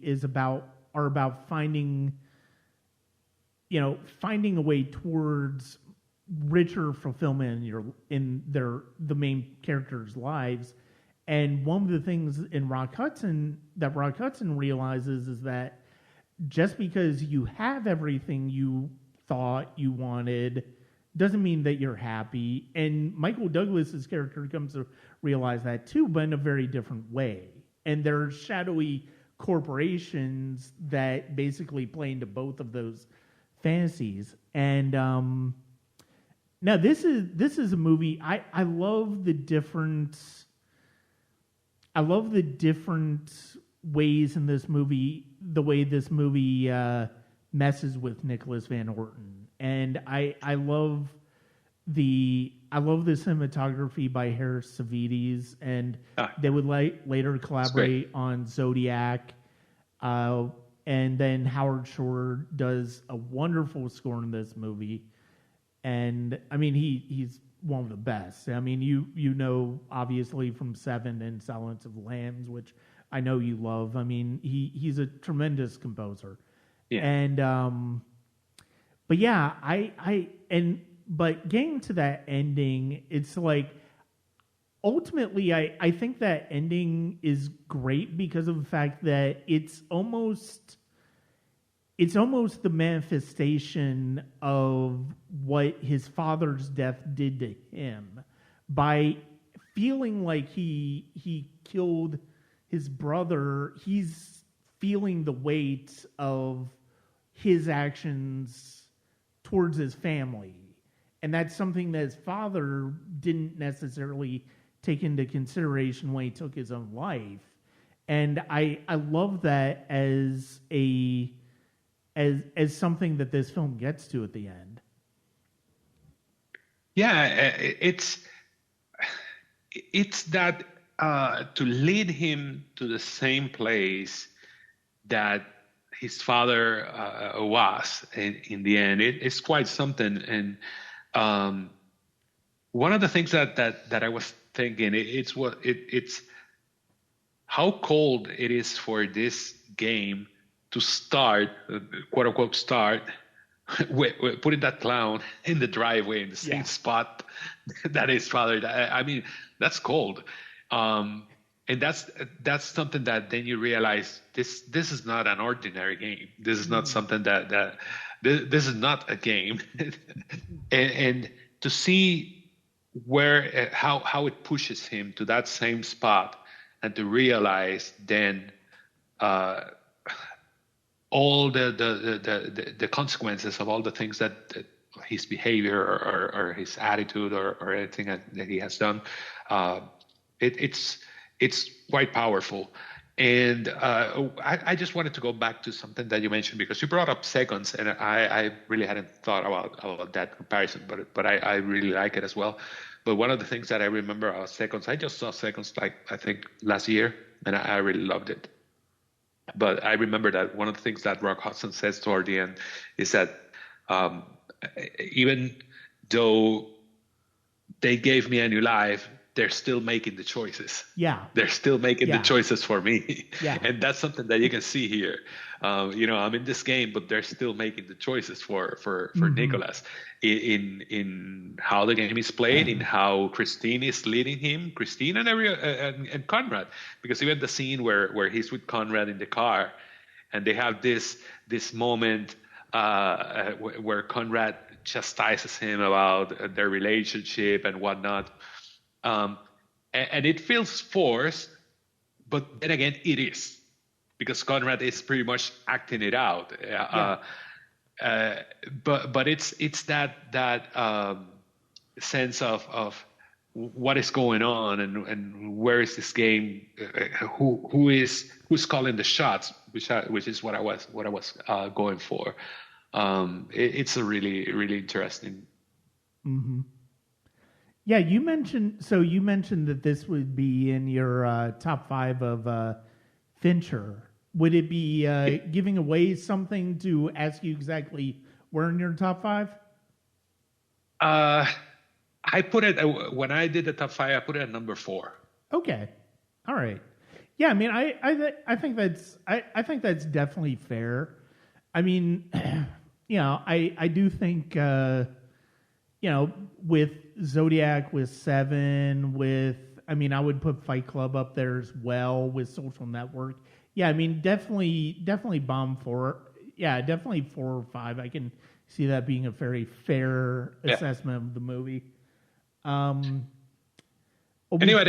are about finding a way towards richer fulfillment in the main characters' lives. And one of the things in Rock Hudson realizes is that just because you have everything you thought you wanted doesn't mean that you're happy. And Michael Douglas's character comes to realize that too, but in a very different way. And there are shadowy corporations that basically play into both of those fantasies. And now this is a movie I love the different ways in this movie, the way this movie messes with Nicholas Van Orton. And I love the cinematography by Harris Savides, and they would later collaborate on Zodiac. And then Howard Shore does a wonderful score in this movie. And I mean, he's one of the best. I mean, you know, obviously from Seven and Silence of the Lambs, which I know you love. I mean, he's a tremendous composer. Yeah. And but yeah, but getting to that ending, it's like ultimately I think that ending is great because of the fact that it's almost the manifestation of what his father's death did to him by feeling like he killed his brother. He's feeling the weight of his actions towards his family. And that's something that his father didn't necessarily take into consideration when he took his own life. And I love that as something that this film gets to at the end. Yeah, it's that to lead him to the same place that his father was in the end. It's quite something. And one of the things that I was thinking, it's how cold it is for this game to start, quote unquote, with putting that clown in the driveway in the same spot that his father. I mean, that's cold. And that's something that then you realize this is not an ordinary game. This is not something that this is not a game. and to see where how it pushes him to that same spot, and to realize then all the consequences of all the things that his behavior or his attitude or anything that he has done, it's quite powerful. And I just wanted to go back to something that you mentioned, because you brought up Seconds, and I really hadn't thought about that comparison, but I really like it as well. But one of the things that I remember about Seconds, I just saw Seconds I think last year, and I really loved it. But I remember that one of the things that Rock Hudson says toward the end is that even though they gave me a new life, they're still making the choices. Yeah. They're still making the choices for me. Yeah. And that's something that you can see here. I'm in this game, but they're still making the choices for Nicholas in how the game is played, in how Christine is leading him, Christine and Conrad, because even the scene where he's with Conrad in the car, and they have this moment where Conrad chastises him about their relationship and whatnot, and it feels forced, but then again, it is, because Conrad is pretty much acting it out. But it's that sense of what is going on and where is this game, who's calling the shots, which is what I was going for. It's a really, really interesting. Mm-hmm. Yeah, you mentioned that this would be in your top 5 of Fincher. Would it be giving away something to ask you exactly where in your top 5? I put it, when I did the top 5, I put it at number 4. Okay, all right. Yeah, I mean, I think that's definitely fair. I mean, I do think with Zodiac, with Seven, I would put Fight Club up there as well, with Social Network. Yeah, I mean, definitely bomb 4. Yeah, definitely 4 or 5. I can see that being a very fair assessment of the movie. Anybody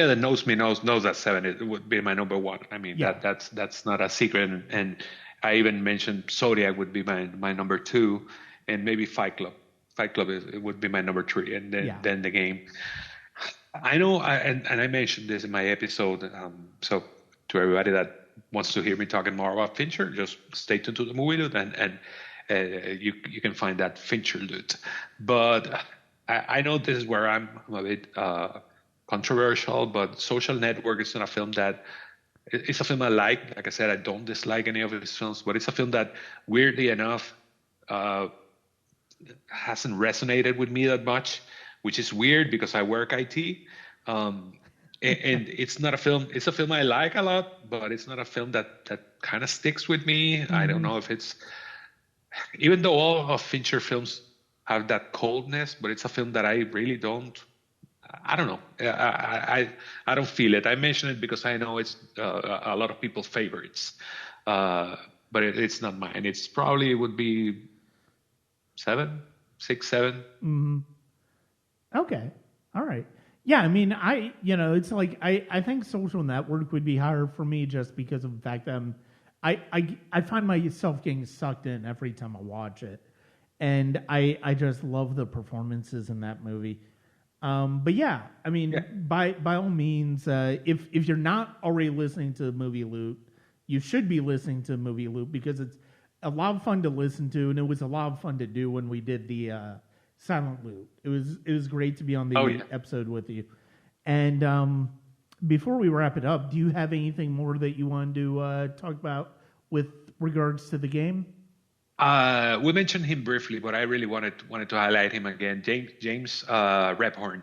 that knows me knows that Seven it would be my number 1. I mean, that's not a secret. And I even mentioned Zodiac would be my number 2, and maybe Fight Club. Fight Club it would be my number 3, and then the game. I know, and I mentioned this in my episode. So to everybody that wants to hear me talking more about Fincher, just stay tuned to the Movie Loot, and you can find that Fincher loot. But I know this is where I'm a bit controversial, but Social Network is not a film that. It's a film I like. Like I said, I don't dislike any of his films, but it's a film that, weirdly enough, hasn't resonated with me that much, which is weird because I work IT. And it's not a film. It's a film I like a lot, but it's not a film that kind of sticks with me. Mm-hmm. I don't know if it's, even though all of Fincher films have that coldness, but it's a film that I really don't. I don't know. I don't feel it. I mention it because I know it's a lot of people's favorites, but it's not mine. It's probably it would be 7, 6, 7. Mm-hmm. Okay. All right. Yeah, I mean, it's like I think Social Network would be higher for me just because of the fact that I find myself getting sucked in every time I watch it, and I just love the performances in that movie. But yeah, I mean, by all means, if you're not already listening to Movie Loot, you should be listening to Movie Loot because it's a lot of fun to listen to, and it was a lot of fun to do when we did the Silent Loot. It was great to be on the episode with you. And before we wrap it up, do you have anything more that you want to talk about with regards to the game? We mentioned him briefly, but I really wanted to highlight him again. James Rebhorn.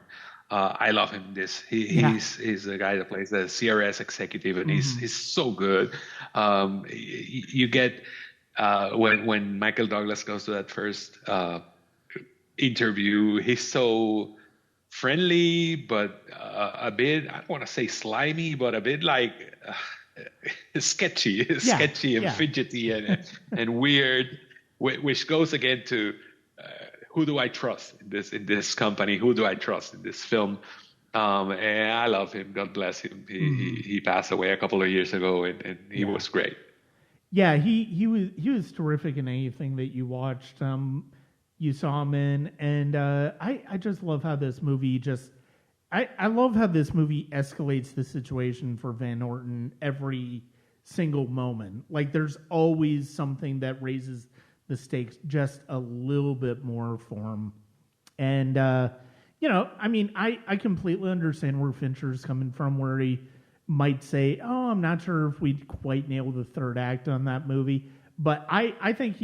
I love him. He's the guy that plays the CRS executive, and he's so good. You get when Michael Douglas goes to that first interview, he's so friendly, but a bit, I don't want to say slimy, but a bit like sketchy and fidgety and weird, which goes again to who do I trust in this company? Who do I trust in this film? And I love him. God bless him. He passed away a couple of years ago, and he was great. Yeah, he was terrific in anything that you watched. You saw him in, and I just love how this movie I love how this movie escalates the situation for Van Orton every single moment. Like, there's always something that raises the stakes just a little bit more for him. And, I mean, I completely understand where Fincher's coming from, where he might say, oh, I'm not sure if we quite nailed the third act on that movie. But I think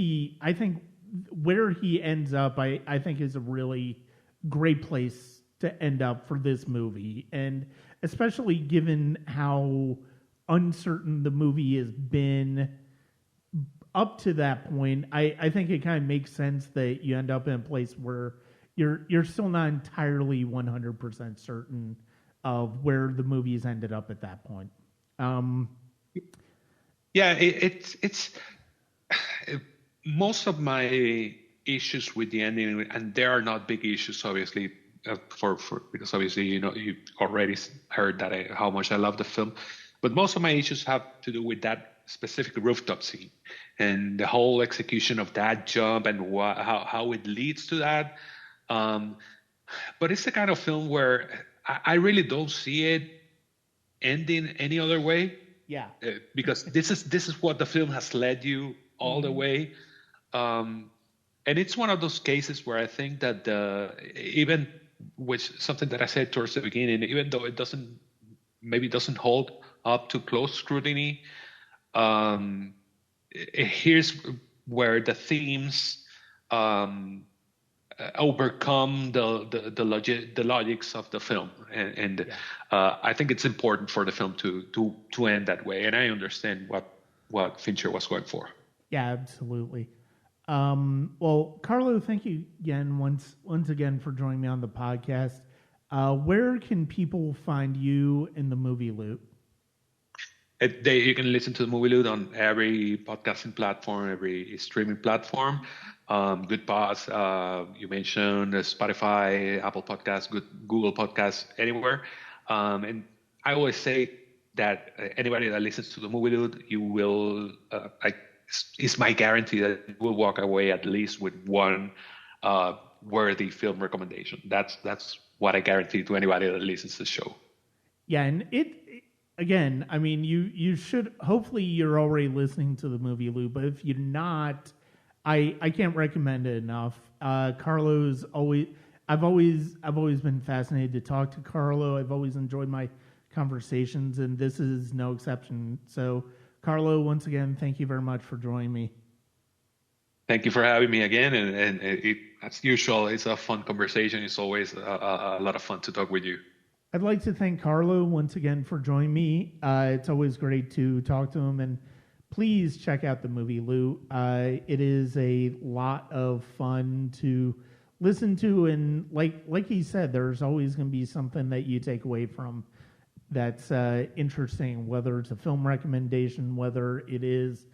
where he ends up, I think is a really great place to end up for this movie. And especially given how uncertain the movie has been up to that point, I think it kind of makes sense that you end up in a place where you're still not entirely 100% certain of where the movies ended up at that point. Yeah, it's most of my issues with the ending, and there are not big issues, obviously, for because obviously you already heard that how much I love the film, but most of my issues have to do with that specific rooftop scene and the whole execution of that jump and how it leads to that. But it's the kind of film where I really don't see it ending any other way. Yeah. Because this is what the film has led you all the way. And it's one of those cases where I think that even which something that I said towards the beginning, even though it doesn't hold up to close scrutiny, here's where the themes overcome the logics of the film, and I think it's important for the film to end that way. And I understand what Fincher was going for. Yeah, absolutely. Well, Carlo, thank you again once again for joining me on the podcast. Where can people find you in the Movie Loop? You can listen to the Movie Loop on every podcasting platform, every streaming platform. Good Pods, you mentioned Spotify, Apple Podcasts, Google Podcasts, anywhere. And I always say that anybody that listens to the Movie Loop, you will, it's my guarantee that you will walk away at least with one worthy film recommendation. That's what I guarantee to anybody that listens to the show. Yeah, and again, I mean, you should, hopefully you're already listening to the Movie Loop, but if you're not, I can't recommend it enough. Carlo's I've always been fascinated to talk to Carlo. I've always enjoyed my conversations, and this is no exception. So, Carlo, once again, thank you very much for joining me. Thank you for having me again, and as usual, it's a fun conversation. It's always a lot of fun to talk with you. I'd like to thank Carlo once again for joining me. It's always great to talk to him, and please check out the Movie Loop. It is a lot of fun to listen to, and like he said, there's always going to be something that you take away from that's interesting, whether it's a film recommendation, whether it is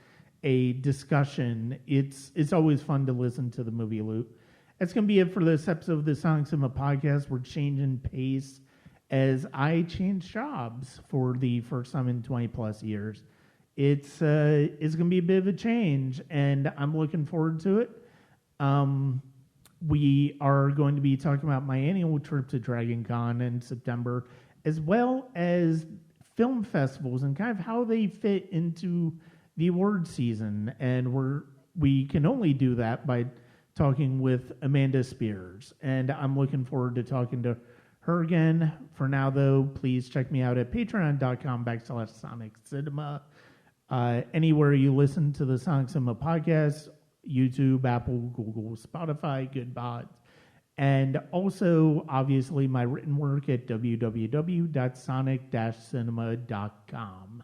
a discussion. It's always fun to listen to the Movie Loop. That's going to be it for this episode of the Sonic Cinema Podcast. We're changing pace as I change jobs for the first time in 20 plus years. It's going to be a bit of a change, and I'm looking forward to it. We are going to be talking about my annual trip to Dragon Con in September, as well as film festivals and kind of how they fit into the award season. And we can only do that by talking with Amanda Spears, and I'm looking forward to talking to her again. For now, though, please check me out at patreon.com/SonicCinema. Anywhere you listen to the Sonic Cinema Podcast, YouTube, Apple, Google, Spotify, Good Pods, and also, obviously, my written work at www.sonic-cinema.com.